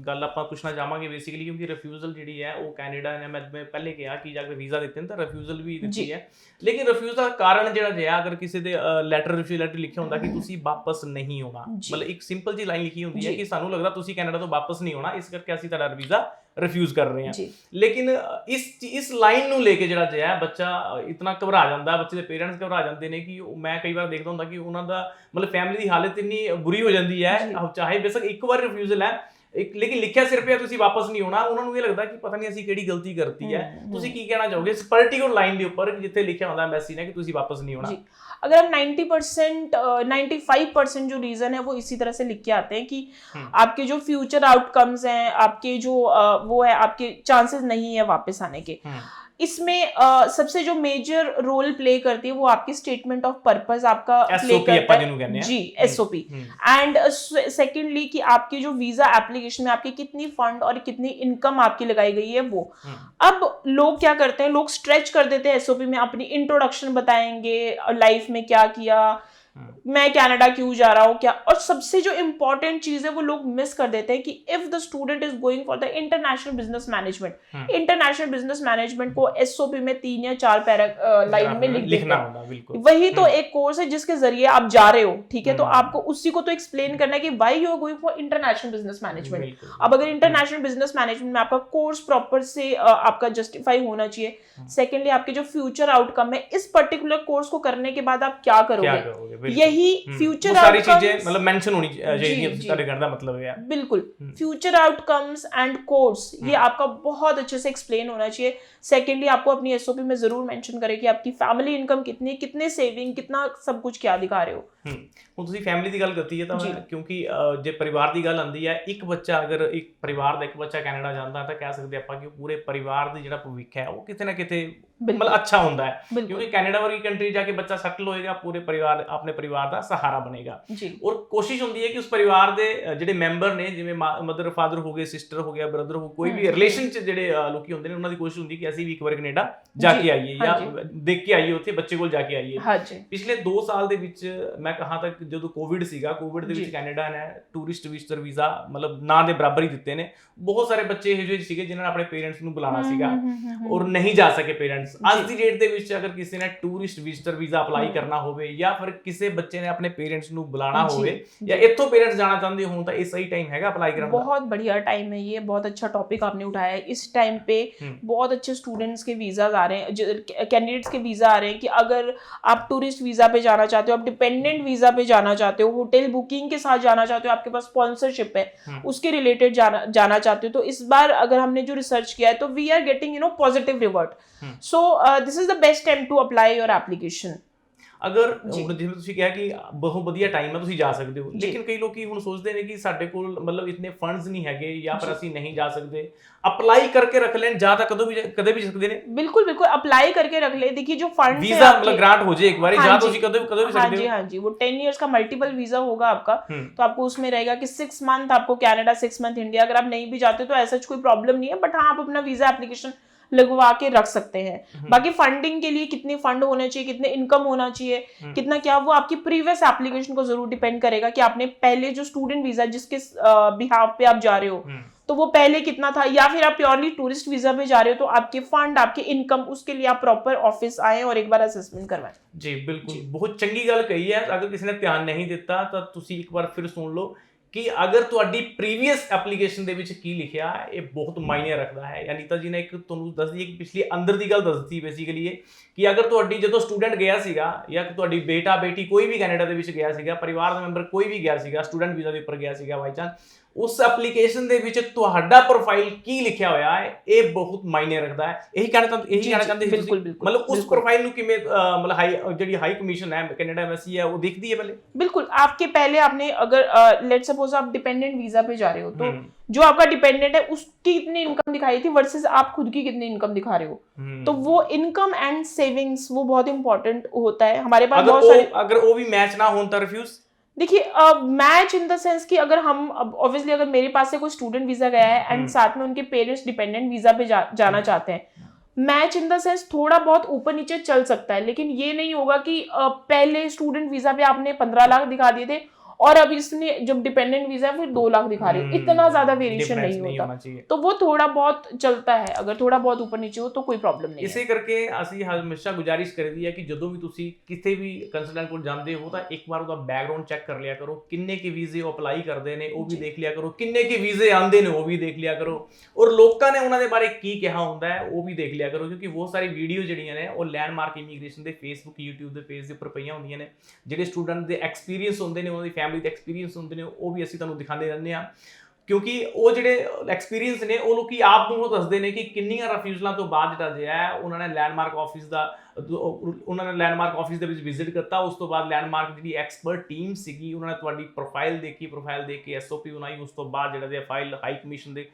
ਗੱਲ ਆਪਾਂ ਪੁੱਛਣਾ ਚਾਹਾਂਗੇ ਬੇਸਿਕਲੀ, ਕਿਉਂਕਿ ਰਿਫਿਊਜ਼ਲ ਜਿਹੜੀ ਹੈ ਉਹ ਕੈਨੇਡਾ ਨੇ, ਮੈਂ ਪਹਿਲੇ ਕਿਹਾ ਕਿ ਜਾ ਕੇ ਵੀਜ਼ਾ ਦਿੱਤੇ ਨੇ ਤਾਂ ਰਿਫਿਊਜ਼ਲ ਵੀ ਦਿੱਤੀ ਹੈ, ਲੇਕਿਨ ਰਿਫਿਊਜ਼ ਦਾ ਕਾਰਨ ਜਿਹੜਾ ਜਿਹਾ ਅਗਰ ਕਿਸੇ ਦੇ ਰਿਫਿਊਜ਼ਲ ਲੈਟਰ ਲਿਖਿਆ ਹੁੰਦਾ ਕਿ ਤੁਸੀਂ ਵਾਪਸ ਨਹੀਂ ਆਉਣਾ, ਮਤਲਬ ਇੱਕ ਸਿੰਪਲ ਜਿਹੀ ਲਾਈਨ ਲਿਖੀ ਹੁੰਦੀ ਹੈ ਕਿ ਸਾਨੂੰ ਲੱਗਦਾ ਤੁਸੀਂ ਕੈਨੇਡਾ ਤੋਂ ਵਾਪਸ ਨਹੀਂ ਆਉਣਾ, ਇਸ ਕਰਕੇ ਅਸੀਂ ਤੁਹਾਡਾ ਵੀਜ਼ਾ ਰਿਫਿਊਜ਼ ਕਰ ਰਹੇ ਹਾਂ। ਲੇਕਿਨ ਇਸ ਲਾਈਨ ਨੂੰ ਲੈ ਕੇ ਜਿਹੜਾ ਜਿਹਾ ਬੱਚਾ ਇਤਨਾ ਘਬਰਾ ਜਾਂਦਾ, ਬੱਚੇ ਦੇ ਪੇਰੈਂਟਸ ਘਬਰਾ ਜਾਂਦੇ ਨੇ ਕਿ ਮੈਂ ਕਈ ਵਾਰ ਦੇਖਦਾ ਹੁੰਦਾ ਕਿ ਉਹਨਾਂ ਦਾ ਮਤਲਬ ਫੈਮਿਲੀ ਦੀ ਹਾਲਤ ਇੰਨੀ ਬੁਰੀ ਹੋ ਜਾਂਦੀ ਹੈ, ਚਾਹੇ ਬੇਸ਼ੱਕ ਇੱਕ ਵਾਰ ਰਿਫਿਊਜ਼ਲ ਹੈ, ਇੱਕ ਲੇਕਿਨ ਲਿਖਿਆ ਸਿਰ ਪਿਆ ਤੁਸੀਂ ਵਾਪਸ ਨਹੀਂ ਆਉਣਾ, ਉਹਨਾਂ ਨੂੰ ਇਹ ਲੱਗਦਾ ਕਿ ਪਤਾ ਨਹੀਂ ਅਸੀਂ ਕਿਹੜੀ ਗਲਤੀ ਕਰਤੀ ਹੈ। ਤੁਸੀਂ ਕੀ ਕਹਿਣਾ ਚਾਹੋਗੇ ਇਸ ਪਾਰਟਿਕੂਲਰ ਲਾਈਨ ਦੇ ਉੱਪਰ ਜਿੱਥੇ ਲਿਖਿਆ ਹੁੰਦਾ ਐਮਬੈਸੀ ने कि ਤੁਸੀਂ ਵਾਪਸ नहीं होना? अगर हम 90% 95% जो रीजन है वो इसी तरह से लिख के आते हैं कि आपके जो फ्यूचर आउटकम्स हैं, आपके जो वो है, आपके चांसेस नहीं है वापस आने के। इसमें सबसे जो मेजर रोल प्ले करती है वो आपकी स्टेटमेंट ऑफ पर्पस आपका प्ले करता है जी, एसओपी। एंड सेकेंडली कि आपकी जो वीजा एप्लीकेशन में आपकी कितनी फंड और कितनी इनकम आपकी लगाई गई है वो। अब लोग क्या करते हैं, लोग स्ट्रेच कर देते हैं एसओपी में, अपनी इंट्रोडक्शन बताएंगे, लाइफ में क्या किया, मैं कनाडा क्यों जा रहा हूँ क्या, और सबसे जो इंपॉर्टेंट चीज है वो लोग मिस कर देते हैं कि if the student is going for the international business management, international business management को एसओपी में 3 या 4 लाइन में लिखना होगा। बिल्कुल वही तो एक कोर्स है जिसके जरिए आप जा रहे हो, ठीक है, तो आपको उसी को तो एक्सप्लेन करना है कि why you are going for international business management. अब अगर इंटरनेशनल बिजनेस मैनेजमेंट में आपका कोर्स प्रॉपर से आपका जस्टिफाई होना चाहिए। सेकेंडली आपके जो फ्यूचर आउटकम है इस पर्टिकुलर कोर्स को करने के बाद आप क्या करोगे, यही फ्यूचर सारी चीजें मतलब मेंशन होनी चाहिए, तुम्हारे कहने का मतलब है। बिल्कुल फ्यूचर आउटकम्स एंड कोर्स ये आपका बहुत अच्छे से एक्सप्लेन होना चाहिए। सेकेंडली आपको अपनी एसओपी में जरूर मेंशन करें कि आपकी फैमिली इनकम कितनी, कितने सेविंग, कितना सब कुछ क्या दिखा रहे हो। ਹੁਣ ਤੁਸੀਂ ਫੈਮਿਲੀ ਦੀ ਗੱਲ ਕਰਤੀ ਹੈ ਤਾਂ ਕਿਉਂਕਿ ਜੇ ਪਰਿਵਾਰ ਦੀ ਗੱਲ ਆਉਂਦੀ ਹੈ, ਇੱਕ ਬੱਚਾ ਅਗਰ ਇੱਕ ਪਰਿਵਾਰ ਦਾ ਇੱਕ ਬੱਚਾ ਕੈਨੇਡਾ ਜਾਂਦਾ ਤਾਂ ਕਹਿ ਸਕਦੇ ਆਪਾਂ ਕਿ ਪੂਰੇ ਪਰਿਵਾਰ ਦੀ ਜਿਹੜਾ ਭਵਿੱਖ ਹੈ ਉਹ ਕਿਤੇ ਨਾ ਕਿਤੇ ਮਤਲਬ ਅੱਛਾ ਹੁੰਦਾ ਹੈ, ਕਿਉਂਕਿ ਕੈਨੇਡਾ ਵਰਗੀ ਕੰਟਰੀ ਜਾ ਕੇ ਬੱਚਾ ਸੈਟਲ ਹੋਏਗਾ, ਪੂਰੇ ਪਰਿਵਾਰ ਆਪਣੇ ਪਰਿਵਾਰ ਦਾ ਸਹਾਰਾ ਬਣੇਗਾ। ਔਰ ਕੋਸ਼ਿਸ਼ ਹੁੰਦੀ ਹੈ ਕਿ ਉਸ ਪਰਿਵਾਰ ਦੇ ਜਿਹੜੇ ਮੈਂਬਰ ਨੇ, ਜਿਵੇਂ ਮਦਰ ਫਾਦਰ ਹੋ ਗਏ, ਸਿਸਟਰ ਹੋ ਗਿਆ, ਬ੍ਰਦਰ ਹੋ, ਕੋਈ ਵੀ ਰਿਲੇਸ਼ਨ ਚ ਜਿਹੜੇ ਲੋਕੀ ਹੁੰਦੇ ਨੇ, ਉਹਨਾਂ ਦੀ ਕੋਸ਼ਿਸ਼ ਹੁੰਦੀ ਕਿ ਅਸੀਂ ਵੀ ਇੱਕ ਵਾਰ ਕੈਨੇਡਾ ਜਾ ਕੇ ਆਈਏ ਜਾਂ ਦੇਖ ਕੇ ਆਈਏ, ਉੱਥੇ ਬੱਚੇ ਕੋਲ ਜਾ ਕੇ ਆਈਏ। ਪਿਛਲੇ 2 ਸਾਲ ਦੇ ਵਿੱਚ ਮੈਂ ਕਹਾਂ ਤਾਂ ਜਦੋਂ ਕੋਵਿਡ ਸੀਗਾ, ਕੋਵਿਡ ਦੇ ਵਿੱਚ ਕੈਨੇਡਾ ਨੇ ਟੂਰਿਸਟ ਵਿਜ਼ਟਰ ਵੀਜ਼ਾ ਮਤਲਬ ਨਾ ਦੇ ਬਰਾਬਰ ਹੀ ਦਿੱਤੇ ਨੇ। ਬਹੁਤ ਸਾਰੇ ਬੱਚੇ ਇਹੋ ਜਿਹੇ ਸੀਗੇ ਜਿਨ੍ਹਾਂ ਨੇ ਆਪਣੇ ਪੇਰੈਂਟਸ ਨੂੰ ਬੁਲਾਉਣਾ ਸੀਗਾ ਔਰ ਨਹੀਂ ਜਾ ਸਕੇ ਪੇਰੈਂਟਸ। ਅੱਜ ਦੀ ਡੇਟ ਦੇ ਵਿੱਚ ਅਗਰ ਕਿਸੇ ਨੇ ਟੂਰਿਸਟ ਵਿਜ਼ਟਰ ਵੀਜ਼ਾ ਅਪਲਾਈ ਕਰਨਾ ਹੋਵੇ ਜਾਂ ਫਿਰ ਕਿਸੇ ਬੱਚੇ ਨੇ ਆਪਣੇ ਪੇਰੈਂਟਸ ਨੂੰ ਬੁਲਾਉਣਾ ਹੋਵੇ ਜਾਂ ਇੱਥੋਂ ਪੇਰੈਂਟਸ ਜਾਣਾ ਚਾਹੁੰਦੇ ਹੋਣ ਤਾਂ ਇਹ ਸਹੀ टाइम हैगा अप्लाई करने का? बहुत बढ़िया टाइम है, ये बहुत अच्छा टॉपिक आपने उठाया है। इस टाइम पे बहुत अच्छे स्टूडेंट्स के वीजाज आ रहे हैं, कैंडिडेट्स के वीजा आ रहे हैं कि अगर आप टूरिस्ट वीजा पे जाना चाहते हो, आप डिपेंडेंट वीजा पे जाना चाहते हो, होटल बुकिंग के साथ जाना चाहते हो, आपके पास स्पॉन्सरशिप है उसके रिलेटेड जाना चाहते हो, तो इस बार अगर हमने जो रिसर्च किया है तो we are getting positive revert. So this is the best time to apply your application. ਅਗਰ ਜਿਵੇਂ ਤੁਸੀਂ ਕਿਹਾ ਕਿ ਬਹੁਤ ਵਧੀਆ ਟਾਈਮ ਹੈ, ਤੁਸੀਂ ਜਾ ਸਕਦੇ ਹੋ, ਲੇਕਿਨ ਕਈ ਲੋਕੀ ਹੁਣ ਸੋਚਦੇ ਨੇ ਕਿ ਸਾਡੇ ਕੋਲ ਮਤਲਬ ਇਤਨੇ ਫੰਡਸ ਨਹੀਂ ਹੈਗੇ ਜਾਂ ਫਿਰ ਅਸੀਂ नहीं जा सकते, अप्लाई करके रख लें ਜਾਂ ਤਾਂ ਕਦੇ ਵੀ सकते ਨੇ। बिल्कुल बिल्कुल अप्लाई करके रख ले। देखिए जो फंड वीजा मतलब ग्रांट हो जाए एक बार ਜਾਂ ਤੁਸੀਂ कदे भी सकते हो। हाँ जी वो 10 इयर्स का मल्टीपल वीजा होगा आपका, तो आपको उसमें रहेगा कि 6 मंथ आपको कनाडा, 6 मंथ इंडिया। अगर आप नहीं भी जाते तो ऐसा कोई प्रॉब्लम नहीं है, बट हाँ आप अपना वीजा एप्लीकेशन लगवा के रख सकते हैं। बाकी फंडिंग के लिए कितने फंड होने चाहिए, कितने इनकम होना चाहिए, कितना क्या, वो आपकी प्रीवियस एप्लीकेशन को जरूर डिपेंड करेगा कि आपने पहले जो स्टूडेंट वीजा जिसके बिहाफ पे आप जा रहे हो तो वो पहले कितना था, या फिर आप प्योरली टूरिस्ट वीजा पे जा रहे हो तो आपके फंड, आपके इनकम, उसके लिए आप प्रॉपर ऑफिस आए और एक बार असेसमेंट करवाएं। जी बिल्कुल, बहुत चंगी गल कही है। अगर किसी ने ध्यान नहीं दिता तो तुसी एक बार फिर सुन लो कि अगर ਤੁਹਾਡੀ ਪ੍ਰੀਵੀਅਸ ਐਪਲੀਕੇਸ਼ਨ ਦੇ ਵਿੱਚ ਕੀ ਲਿਖਿਆ ਇਹ ਬਹੁਤ ਮਾਇਨੇ ਰੱਖਦਾ ਹੈ। ਅਨੀਤਾ ਜੀ ਨੇ ਇੱਕ ਤੁਹਾਨੂੰ ਦੱਸ ਦਈਏ ਕਿ ਪਿਛਲੀ ਅੰਦਰ ਦੀ ਗੱਲ ਦੱਸ ਦਿੱਤੀ ਬੇਸਿਕਲੀ ਇਹ ਕਿ ਅਗਰ ਤੁਹਾਡੀ ਜਦੋਂ ਸਟੂਡੈਂਟ ਗਿਆ ਸੀਗਾ ਜਾਂ ਤੁਹਾਡੀ ਬੇਟਾ ਬੇਟੀ ਕੋਈ ਵੀ ਕੈਨੇਡਾ ਦੇ ਵਿੱਚ ਗਿਆ ਸੀਗਾ, ਪਰਿਵਾਰ ਦਾ ਮੈਂਬਰ ਕੋਈ ਵੀ ਗਿਆ ਸੀਗਾ, ਸਟੂਡੈਂਟ ਵੀਜ਼ਾ ਦੇ ਉੱਪਰ ਗਿਆ ਸੀਗਾ ਬਾਈ ਚਾਂਸ, ਉਸ ਐਪਲੀਕੇਸ਼ਨ ਦੇ ਵਿੱਚ ਤੁਹਾਡਾ ਪ੍ਰੋਫਾਈਲ ਕੀ ਲਿਖਿਆ ਹੋਇਆ ਹੈ ਇਹ ਬਹੁਤ ਮਾਇਨੇ ਰੱਖਦਾ ਹੈ। ਇਹੀ ਕਹਿਣਾ ਚਾਹੁੰਦੇ ਸੀ ਤੁਸੀਂ? मतलब उस प्रोफाइल ਨੂੰ ਕਿਵੇਂ मतलब ਜਿਹੜੀ ਹਾਈ ਕਮਿਸ਼ਨ ਹੈ ਕੈਨੇਡਾ ਐਮਬੈਸੀ ਹੈ ਉਹ देखती है पहले? बिल्कुल, आपके पहले आपने अगर लेट्स सपोज आप डिपेंडेंट वीजा पे जा रहे हो तो जो आपका डिपेंडेंट है उसकी कितनी इनकम दिखाई थी वर्सेस आप खुद की कितनी इनकम दिखा रहे हो, तो वो इनकम एंड सेविंग्स वो बहुत इंपॉर्टेंट होता है। हमारे पास बहुत सारे अगर वो भी मैच ना हो तो रिफ्यूज। देखिए मैच इन द सेंस कि अगर हम ऑब्वियसली अगर मेरे पास से कोई स्टूडेंट वीजा गया है एंड साथ में उनके पेरेंट्स डिपेंडेंट वीजा पे जाना चाहते हैं, मैच इन द सेंस थोड़ा बहुत ऊपर नीचे चल सकता है, लेकिन ये नहीं होगा कि पहले स्टूडेंट वीजा पे आपने 15 लाख दिखा दिए थे और अब इसने जब डिपेंडेंट वीजा है फिर 2 लाख दिखा रही है, इतना ज्यादा वेरिएशन नहीं होता, तो वो थोड़ा बहुत चलता है। अगर थोड़ा बहुत ऊपर नीचे हो तो कोई प्रॉब्लम नहीं। ਇਸੇ ਕਰਕੇ ਅਸੀਂ ਹਮੇਸ਼ਾ ਗੁਜ਼ਾਰਿਸ਼ ਕਰੀਦੀ ਹੈ ਕਿ ਜਦੋਂ ਵੀ ਤੁਸੀਂ ਕਿਸੇ ਵੀ ਕੰਸਲਟੈਂਟ ਕੋਲ ਜਾਂਦੇ ਹੋ ਤਾਂ ਇੱਕ ਵਾਰ ਉਹਦਾ ਬੈਕਗ੍ਰਾਉਂਡ ਚੈੱਕ ਕਰ ਲਿਆ ਕਰੋ, ਕਿੰਨੇ ਕੇ ਵੀਜ਼ੇ ਉਹ ਅਪਲਾਈ ਕਰਦੇ ਨੇ ਉਹ ਵੀ ਦੇਖ ਲਿਆ ਕਰੋ, ਕਿੰਨੇ ਕੇ ਵੀਜ਼ੇ ਆਉਂਦੇ ਨੇ ਉਹ ਵੀ ਦੇਖ ਲਿਆ ਕਰੋ, ਔਰ ਲੋਕਾਂ ਨੇ ਉਹਨਾਂ ਦੇ ਬਾਰੇ ਕੀ ਕਿਹਾ ਹੁੰਦਾ ਹੈ ਉਹ ਵੀ ਦੇਖ ਲਿਆ ਕਰੋ, ਕਿਉਂਕਿ ਬਹੁਤ ਸਾਰੀ ਵੀਡੀਓ ਜਿਹੜੀਆਂ ਨੇ ਉਹ ਲੈਂਡਮਾਰਕ ਇਮੀਗ੍ਰੇਸ਼ਨ ਦੇ ਫੇਸਬੁੱਕ YouTube ਦੇ ਪੇਜ ਦੇ ਉੱਪਰ ਪਈਆਂ ਹੁੰਦੀਆਂ ਨੇ, ਜਿਹੜੇ ਸਟੂਡੈਂਟ ਦੇ ਐਕਸਪੀਰੀਅੰਸ ਹੁੰਦੇ ਨੇ, ਉਹਨਾਂ ਦੀ ਫੈਮਿਲੀ ਦੇ ਐਕਸਪੀਰੀਅੰਸ ਹੁੰਦੇ ਨੇ ਉਹ ਵੀ ਅਸੀਂ ਤੁਹਾਨੂੰ ਦਿਖਾਉਂਦੇ ਰਹਿੰਦੇ ਹਾਂ। ਕਿਉਂਕਿ ਉਹ ਜਿਹੜੇ ਐਕਸਪੀਰੀਅੰਸ ਨੇ ਉਹ ਲੋਕੀ ਆਪ ਨੂੰ ਦੱਸਦੇ ਨੇ ਕਿ ਕਿੰਨੀਆਂ ਰਿਫਿਊਜ਼ਲਾਂ ਤੋਂ ਬਾਅਦ ਜਿਹੜਾ ਜਿਹਾ ਹੈ ਉਹਨਾਂ ਨੇ ਲੈਂਡਮਾਰਕ ਆਫਿਸ ਦੇ ਵਿੱਚ ਵਿਜ਼ਿਟ ਕੀਤਾ। ਉਸ ਤੋਂ ਬਾਅਦ ਲੈਂਡਮਾਰਕ ਜਿਹੜੀ ਐਕਸਪਰਟ ਟੀਮ ਸੀਗੀ ਉਹਨਾਂ ਨੇ ਤੁਹਾਡੀ ਪ੍ਰੋਫਾਈਲ ਦੇਖ ਕੇ ਐਸਓਪੀ ਬਣਾਈ। ਉਸ ਤੋਂ ਬਾਅਦ ਜਿਹੜਾ ਜਿਹਾ ਫਾਈਲ ਹਾਈ ਕਮਿਸ਼ਨ ਦੇ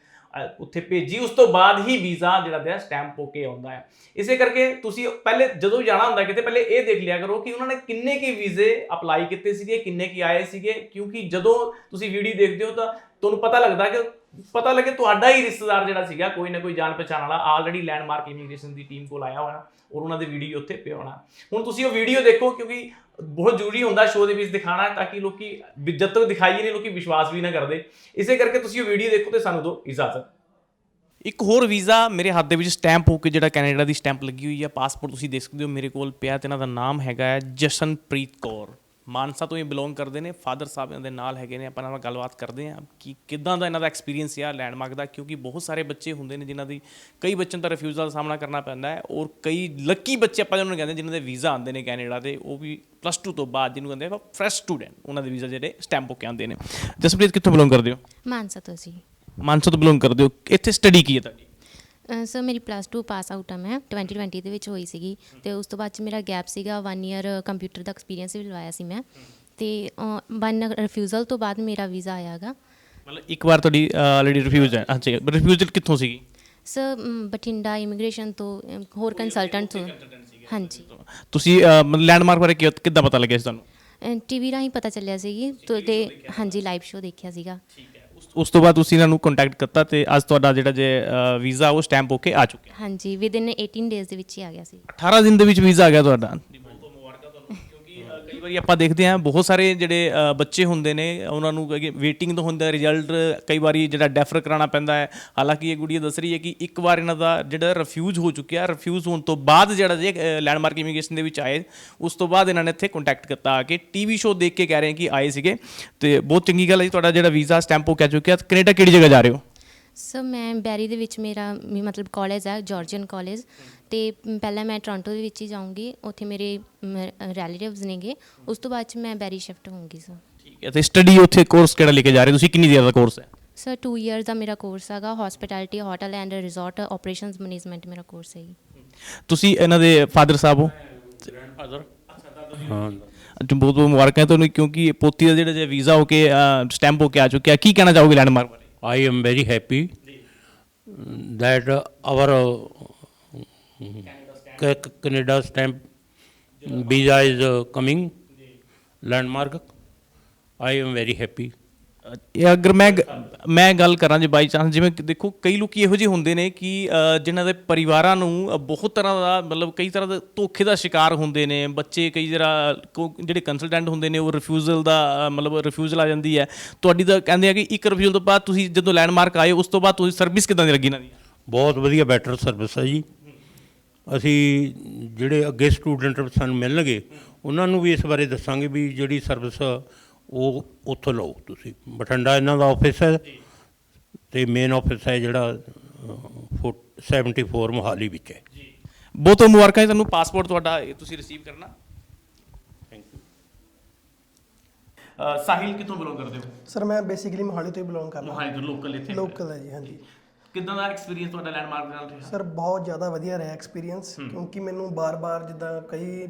ਉੱਥੇ ਭੇਜੀ। ਉਸ ਤੋਂ ਬਾਅਦ ਹੀ ਵੀਜ਼ਾ ਜਿਹੜਾ ਜਿਹਾ ਸਟੈਂਪ ਹੋ ਕੇ ਆਉਂਦਾ ਹੈ। ਇਸੇ ਕਰਕੇ ਤੁਸੀਂ ਪਹਿਲੇ ਜਦੋਂ ਜਾਣਾ ਹੁੰਦਾ ਕਿਤੇ ਪਹਿਲੇ ਇਹ ਦੇਖ ਲਿਆ ਕਰੋ ਕਿ ਉਹਨਾਂ ਨੇ ਕਿੰਨੇ ਕੀ ਵੀਜ਼ੇ ਅਪਲਾਈ ਕੀਤੇ ਸੀਗੇ, ਕਿੰਨੇ ਕੀ ਆਏ ਸੀਗੇ, ਕਿਉਂਕਿ ਜਦੋਂ ਤੁਸੀਂ ਵੀਡੀਓ ਦੇਖਦੇ ਹੋ ਤਾਂ ਤੁਹਾਨੂੰ ਪਤਾ ਲੱਗੇ ਤੁਹਾਡਾ ਹੀ ਰਿਸ਼ਤੇਦਾਰ ਜਿਹੜਾ ਸੀਗਾ ਕੋਈ ਨਾ ਕੋਈ ਜਾਣ ਪਛਾਣ ਵਾਲਾ ਆਲਰੇਡੀ ਲੈਂਡਮਾਰਕ ਇਮੀਗ੍ਰੇਸ਼ਨ ਦੀ ਟੀਮ ਕੋਲ ਆਇਆ ਹੋਣਾ ਔਰ ਉਹਨਾਂ ਦੇ ਵੀਡੀਓ ਉੱਥੇ ਪਿਆ ਹੋਣਾ। ਹੁਣ ਤੁਸੀਂ ਉਹ ਵੀਡੀਓ ਦੇਖੋ ਕਿਉਂਕਿ ਬਹੁਤ ਜ਼ਰੂਰੀ ਹੁੰਦਾ ਸ਼ੋਅ ਦੇ ਵਿੱਚ ਦਿਖਾਣਾ ਤਾਂ ਕਿ ਲੋਕੀ ਜਦ ਤੱਕ ਦਿਖਾਈਏ ਨਹੀਂ ਲੋਕੀ ਵਿਸ਼ਵਾਸ ਵੀ ਨਾ ਕਰਦੇ। ਇਸੇ ਕਰਕੇ ਤੁਸੀਂ ਉਹ ਵੀਡੀਓ ਦੇਖੋ ਤੇ ਸਾਨੂੰ ਦਿਓ ਇਜਾਜ਼ਤ। ਇੱਕ ਹੋਰ ਵੀਜ਼ਾ ਮੇਰੇ ਹੱਥ ਦੇ ਵਿੱਚ ਸਟੈਂਪ ਹੋ ਕੇ ਜਿਹੜਾ ਕੈਨੇਡਾ ਦੀ ਸਟੈਂਪ ਲੱਗੀ ਹੋਈ ਹੈ, ਪਾਸਪੋਰਟ ਤੁਸੀਂ ਦੇਖ ਸਕਦੇ ਹੋ ਮੇਰੇ ਕੋਲ ਪਿਆ ਤੇ ਇਹਨਾਂ ਦਾ ਨਾਮ ਹੈਗਾ ਹੈ ਜਸ਼ਨਪ੍ਰੀਤ ਕੌਰ। ਮਾਨਸਾ ਤੋਂ ਇਹ ਬਿਲੋਂਗ ਕਰਦੇ ਨੇ, ਫਾਦਰ ਸਾਹਿਬ ਇਹਨਾਂ ਦੇ ਨਾਲ ਹੈਗੇ ਨੇ। ਆਪਾਂ ਨਾਲ ਗੱਲਬਾਤ ਕਰਦੇ ਹਾਂ ਕਿ ਕਿੱਦਾਂ ਦਾ ਇਹਨਾਂ ਦਾ ਐਕਸਪੀਰੀਅੰਸ ਆ ਲੈਂਡਮਾਰਕ ਦਾ, ਕਿਉਂਕਿ ਬਹੁਤ ਸਾਰੇ ਬੱਚੇ ਹੁੰਦੇ ਨੇ ਜਿਨ੍ਹਾਂ ਦੀ ਕਈ ਬੱਚਿਆਂ ਦਾ ਰਿਫਿਊਜ਼ਲ ਦਾ ਸਾਹਮਣਾ ਕਰਨਾ ਪੈਂਦਾ ਹੈ ਔਰ ਕਈ ਲੱਕੀ ਬੱਚੇ ਆਪਾਂ ਜਿਹਨਾਂ ਨੂੰ ਕਹਿੰਦੇ ਜਿਨ੍ਹਾਂ ਦੇ ਵੀਜ਼ਾ ਆਉਂਦੇ ਨੇ ਕੈਨੇਡਾ ਦੇ, ਉਹ ਵੀ +2 ਤੋਂ ਬਾਅਦ ਜਿਹਨੂੰ ਕਹਿੰਦੇ ਫਰੈਸ਼ ਸਟੂਡੈਂਟ, ਉਹਨਾਂ ਦੇ ਵੀਜ਼ਾ ਜਿਹੜੇ ਸਟੈਂਪ ਹੋ ਕੇ ਆਉਂਦੇ ਨੇ। ਜਸਪ੍ਰੀਤ ਕਿੱਥੋਂ ਬਿਲੋਂਗ ਕਰਦੇ ਹੋ? ਮਾਨਸਾ ਤੋਂ ਜੀ। ਮਾਨਸਾ ਤੋਂ ਬਿਲੋਂਗ ਕਰਦੇ ਹੋ। ਇੱਥੇ ਸਟੱਡੀ ਕੀ ਹੈ ਤੁਹਾਡੀ? ਸਰ ਮੇਰੀ +2 ਪਾਸ ਆਊਟ ਆ ਮੈਂ 2020 ਦੇ ਵਿੱਚ ਹੋਈ ਸੀਗੀ ਅਤੇ ਉਸ ਤੋਂ ਬਾਅਦ 'ਚ ਮੇਰਾ ਗੈਪ ਸੀਗਾ 1 ਈਅਰ ਕੰਪਿਊਟਰ ਦਾ ਐਕਸਪੀਰੀਅੰਸ ਵੀ ਲਵਾਇਆ ਸੀ ਮੈਂ ਅਤੇ 1 ਰਿਫਿਊਜ਼ਲ ਤੋਂ ਬਾਅਦ ਮੇਰਾ ਵੀਜ਼ਾ ਆਇਆ ਗਾ। ਮਤਲਬ ਇੱਕ ਵਾਰ ਤੁਹਾਡੀ ਆਲਰੇਡੀ ਰਿਫਿਊਜ਼ ਹੈ? ਅੱਛਾ, ਰਿਫਿਊਜ਼ਲ ਕਿੱਥੋਂ ਸੀਗੀ? ਸਰ ਬਠਿੰਡਾ ਇਮੀਗ੍ਰੇਸ਼ਨ ਤੋਂ ਹੋਰ ਕੰਸਲਟੈਂਟ ਤੋਂ। ਹਾਂਜੀ। ਤੁਸੀਂ ਲੈਂਡਮਾਰਕ ਬਾਰੇ ਕਿੱਦਾਂ ਪਤਾ ਲੱਗਿਆ ਸੀ ਤੁਹਾਨੂੰ? TV ਰਾਹੀਂ ਪਤਾ ਚੱਲਿਆ ਸੀਗੀ ਅਤੇ ਹਾਂਜੀ ਲਾਈਵ ਸ਼ੋਅ ਦੇਖਿਆ ਸੀਗਾ। ਉਸ ਤੋਂ ਬਾਅਦ ਤੁਸੀਂ ਇਹਨਾਂ ਨੂੰ ਕੰਟੈਕਟ ਕੀਤਾ ਤੇ ਅੱਜ ਤੁਹਾਡਾ ਜਿਹੜਾ ਜੇ ਵੀਜ਼ਾ ਉਹ ਸਟੈਂਪ ਹੋ ਕੇ ਆ ਚੁੱਕਿਆ? ਹਾਂਜੀ, ਵਿਦਿਨ 18 ਡੇਜ਼ ਦੇ ਵਿੱਚ ਹੀ ਆ ਗਿਆ ਸੀ। 18 ਦਿਨ ਦੇ ਵਿੱਚ ਵੀਜ਼ਾ ਆ ਗਿਆ ਤੁਹਾਡਾ? ਬਹੁਤ ਮੁਬਾਰਕਾਂ ਤੁਹਾਨੂੰ। ਕਿਉਂਕਿ ਕਈ ਵਾਰੀ ਆਪਾਂ ਦੇਖਦੇ ਹਾਂ ਬਹੁਤ ਸਾਰੇ ਜਿਹੜੇ ਬੱਚੇ ਹੁੰਦੇ ਨੇ ਉਹਨਾਂ ਨੂੰ ਵੇਟਿੰਗ ਤੋਂ ਹੁੰਦਾ ਰਿਜ਼ਲਟ, ਕਈ ਵਾਰੀ ਜਿਹੜਾ ਡੈਫਰ ਕਰਾਉਣਾ ਪੈਂਦਾ ਹੈ। ਹਾਲਾਂਕਿ ਇਹ ਗੁੜੀਆ ਦੱਸ ਰਹੀ ਹੈ ਕਿ ਇੱਕ ਵਾਰ ਇਹਨਾਂ ਦਾ ਜਿਹੜਾ ਰਿਫਿਊਜ਼ ਹੋ ਚੁੱਕਿਆ, ਰਿਫਿਊਜ਼ ਹੋਣ ਤੋਂ ਬਾਅਦ ਜਿਹੜਾ ਜੇ ਲੈਂਡਮਾਰਕ ਇਮੀਗ੍ਰੇਸ਼ਨ ਦੇ ਵਿੱਚ ਆਏ ਉਸ ਤੋਂ ਬਾਅਦ ਇਹਨਾਂ ਨੇ ਇੱਥੇ ਕੰਟੈਕਟ ਕੀਤਾ ਆ ਕੇ TV ਸ਼ੋਅ ਦੇਖ ਕੇ ਕਹਿ ਰਹੇ ਕਿ ਆਏ ਸੀਗੇ। ਤੇ ਬਹੁਤ ਚੰਗੀ ਗੱਲ ਹੈ ਜੀ, ਤੁਹਾਡਾ ਜਿਹੜਾ ਵੀਜ਼ਾ ਸਟੈਂਪ ਹੋ ਕੇ ਆ ਚੁੱਕਿਆ। ਕੈਨੇਡਾ ਕਿਹੜੀ ਜਗ੍ਹਾ ਜਾ ਰਹੇ ਹੋ? ਸਰ ਮੈਂ ਬੈਰੀ ਦੇ ਵਿੱਚ ਮੇਰਾ ਮਤਲਬ ਕਾਲਜ ਹੈ ਜਾਰਜੀਅਨ ਕਾਲਜ, ਅਤੇ ਪਹਿਲਾਂ ਮੈਂ ਟੋਰਾਂਟੋ ਦੇ ਵਿੱਚ ਹੀ ਜਾਊਂਗੀ, ਉੱਥੇ ਮੇਰੇ ਰਿਲੇਟਿਵਸ ਨੇਗੇ। ਉਸ ਤੋਂ ਬਾਅਦ 'ਚ ਮੈਂ ਬੈਰੀ ਸ਼ਿਫਟ ਹੋਊਂਗੀ ਸਰ। ਠੀਕ ਹੈ। ਤੇ ਸਟੱਡੀ ਉੱਥੇ ਕੋਰਸ ਕਿਹੜਾ ਲੈ ਕੇ ਜਾ ਰਹੇ ਤੁਸੀਂ? ਕਿੰਨੀ ਦੇਰ ਦਾ ਕੋਰਸ ਹੈ? ਸਰ 2 ਇਅਰਸ ਦਾ ਮੇਰਾ ਕੋਰਸ ਹੈਗਾ। Hospitality hotel and resort operations management ਮੇਰਾ ਕੋਰਸ ਹੈ ਜੀ। ਤੁਸੀਂ ਇਹਨਾਂ ਦੇ ਫਾਦਰ ਸਾਹਿਬ ਹੋ? ਫਾਦਰ ਹਾਂ। ਬਹੁਤ ਬਹੁਤ ਮੁਬਾਰਕਾਂ ਤੁਹਾਨੂੰ, ਕਿਉਂਕਿ ਪੋਤੀ ਦਾ ਜਿਹੜਾ ਵੀਜ਼ਾ ਹੋ ਕੇ ਸਟੈਂਪ ਹੋ ਕੇ ਆ ਚੁੱਕਿਆ। ਕੀ ਕਹਿਣਾ ਚਾਹੋਗੇ ਲੈਂਡਮਾਰਕ ਬਾਰੇ? I am very happy that our Canada stamp visa is coming. Landmark. I am very happy. ਅਗਰ ਮੈਂ ਗੱਲ ਕਰਾਂ ਜੇ ਬਾਈ ਚਾਂਸ, ਜਿਵੇਂ ਦੇਖੋ ਕਈ ਲੋਕ ਇਹੋ ਜਿਹੇ ਹੁੰਦੇ ਨੇ ਕਿ ਜਿਨ੍ਹਾਂ ਦੇ ਪਰਿਵਾਰਾਂ ਨੂੰ ਬਹੁਤ ਤਰ੍ਹਾਂ ਦਾ ਮਤਲਬ ਕਈ ਤਰ੍ਹਾਂ ਦੇ ਧੋਖੇ ਦਾ ਸ਼ਿਕਾਰ ਹੁੰਦੇ ਨੇ ਬੱਚੇ। ਕਈ ਜਿਹੜੇ ਕੰਸਲਟੈਂਟ ਹੁੰਦੇ ਨੇ ਉਹ ਰਿਫਿਊਜ਼ਲ ਦਾ ਮਤਲਬ ਰਿਫਿਊਜ਼ਲ ਆ ਜਾਂਦੀ ਹੈ। ਤੁਹਾਡੀ ਤਾਂ ਕਹਿੰਦੇ ਆ ਕਿ ਇੱਕ ਰਿਫਿਊਜ਼ਲ ਤੋਂ ਬਾਅਦ ਤੁਸੀਂ ਜਦੋਂ ਲੈਂਡਮਾਰਕ ਆਏ ਉਸ ਤੋਂ ਬਾਅਦ ਤੁਸੀਂ ਸਰਵਿਸ ਕਿੱਦਾਂ ਦੀ ਲੱਗੀ ਇਹਨਾਂ ਦੀ? ਬਹੁਤ ਵਧੀਆ, ਬੈਟਰ ਸਰਵਿਸ ਹੈ ਜੀ। ਅਸੀਂ ਜਿਹੜੇ ਅੱਗੇ ਸਟੂਡੈਂਟ ਸਾਨੂੰ ਮਿਲਣਗੇ ਉਹਨਾਂ ਨੂੰ ਵੀ ਇਸ ਬਾਰੇ ਦੱਸਾਂਗੇ ਵੀ ਜਿਹੜੀ ਸਰਵਿਸ ਉਹ ਉੱਥੋਂ ਲਓ ਤੁਸੀਂ। ਬਠਿੰਡਾ ਇਹਨਾਂ ਦਾ ਆਫਿਸ ਹੈ ਅਤੇ ਮੇਨ ਆਫਿਸ ਹੈ ਜਿਹੜਾ 74 ਮੋਹਾਲੀ ਵਿੱਚ ਹੈ। ਬਹੁਤ ਬਹੁਤ ਮੁਬਾਰਕਾਂ ਤੁਹਾਨੂੰ। ਪਾਸਪੋਰਟ ਤੁਹਾਡਾ ਤੁਸੀਂ ਰਿਸੀਵ ਕਰਨਾ। Thank you. ਸਾਹਿਲ ਕਿੱਥੋਂ ਬਿਲੋਂਗ ਕਰਦੇ ਹੋ? ਸਰ ਮੈਂ ਬੇਸਿਕਲੀ ਮੋਹਾਲੀ ਤੋਂ ਹੀ ਬਿਲੋਂਗ ਕਰਦਾ। ਮੋਹਾਲੀ ਤੋਂ ਲੋਕਲ ਇੱਥੇ? ਲੋਕਲ ਹੈ ਜੀ, ਹਾਂਜੀ। ਕਿੱਦਾਂ ਦਾ ਐਕਸਪੀਰੀਅੰਸ ਤੁਹਾਡਾ ਲੈਂਡਮਾਰਕ ਨਾਲ ਰਿਹਾ? ਸਰ ਬਹੁਤ ਜ਼ਿਆਦਾ ਵਧੀਆ ਰਿਹਾ ਐਕਸਪੀਰੀਅੰਸ, ਕਿਉਂਕਿ ਮੈਨੂੰ ਬਾਰ-ਬਾਰ ਜਿੱਦਾਂ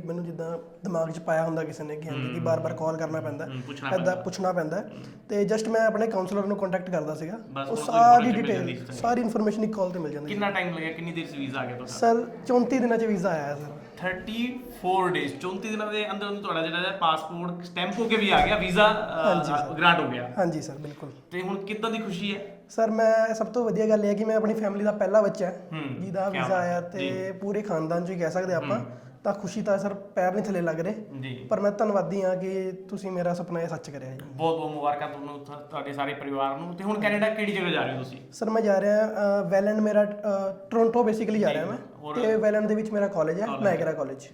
ਮੈਨੂੰ ਜਿੱਦਾਂ ਦਿਮਾਗ 'ਚ ਪਾਇਆ ਹੁੰਦਾ ਕਿਸੇ ਨੇ ਕਿ ਬਾਰ-ਬਾਰ ਕਾਲ ਕਰਨਾ ਪੈਂਦਾ, ਇੱਦਾਂ ਪੁੱਛਣਾ ਪੈਂਦਾ। ਤੇ ਜਸਟ ਮੈਂ ਆਪਣੇ ਕਾਉਂਸਲਰ ਨੂੰ ਕੰਟੈਕਟ ਕਰਦਾ ਸੀਗਾ, ਉਹ ਸਾਰੀ ਡਿਟੇਲ ਸਾਰੀ ਇਨਫੋਰਮੇਸ਼ਨ ਇੱਕ ਕਾਲ ਤੇ ਮਿਲ ਜਾਂਦੀ। ਕਿੰਨਾ ਟਾਈਮ ਲੱਗਿਆ? ਕਿੰਨੀ ਦੇਰ 'ਚ ਵੀਜ਼ਾ ਆ ਗਿਆ ਤੁਹਾਡਾ? ਸਰ 34 ਦਿਨਾਂ 'ਚ ਵੀਜ਼ਾ ਆਇਆ ਸਰ। 34 ਡੇਜ਼ 34 ਦਿਨਾਂ ਦੇ ਅੰਦਰ ਤੁਹਾਡਾ ਜਿਹੜਾ ਪਾਸਪੋਰਟ ਸਟੈਂਪ ਹੋ ਕੇ ਵੀ ਆ ਗਿਆ, ਵੀਜ਼ਾ ਗ੍ਰਾਂਟ ਹੋ ਗਿਆ। ਹਾਂਜੀ ਸਰ, ਬਿਲਕੁਲ। ਤੇ ਹੁਣ ਕਿੱਦਾਂ ਦੀ ਖੁਸ਼ੀ ਹੈ? ਸਰ ਮੈਂ ਸਭ ਤੋਂ ਵਧੀਆ ਗੱਲ ਇਹ ਹੈ ਕਿ ਮੈਂ ਆਪਣੀ ਫੈਮਿਲੀ ਦਾ ਪਹਿਲਾ ਬੱਚਾ ਜਿਹਦਾ ਵੀਜ਼ਾ ਆਇਆ, ਤੇ ਪੂਰੇ ਖਾਨਦਾਨ 'ਚ ਹੀ ਕਹਿ ਸਕਦੇ ਆਪਾਂ। ਤਾਂ ਖੁਸ਼ੀ ਤਾਂ ਸਰ ਪੈਰ ਨਹੀਂ ਥੱਲੇ ਲੱਗ ਰਹੇ, ਪਰ ਮੈਂ ਧੰਨਵਾਦੀ ਹਾਂ ਕਿ ਤੁਸੀਂ ਮੇਰਾ ਸੁਪਨਾ ਇਹ ਸੱਚ ਕਰਿਆ ਜੀ। ਬਹੁਤ ਬਹੁਤ ਮੁਬਾਰਕਾਂ ਤੁਹਾਨੂੰ, ਤੁਹਾਡੇ ਸਾਰੇ ਪਰਿਵਾਰ ਨੂੰ। ਤੇ ਹੁਣ ਕੈਨੇਡਾ ਕਿਹੜੀ ਜਗ੍ਹਾ ਜਾ ਰਹੇ ਹੋ ਤੁਸੀਂ? ਸਰ ਮੈਂ ਜਾ ਰਿਹਾ ਵੈਲੈਂਡ, ਮੇਰਾ ਟੋਰਾਂਟੋ ਬੇਸਿਕਲੀ ਜਾ ਰਿਹਾ ਮੈਂ, ਤੇ ਵੈਲੈਂਡ ਦੇ ਵਿੱਚ ਮੇਰਾ ਕਾਲਜ ਹੈ, ਨਾਇਗਰਾ ਕਾਲਜ।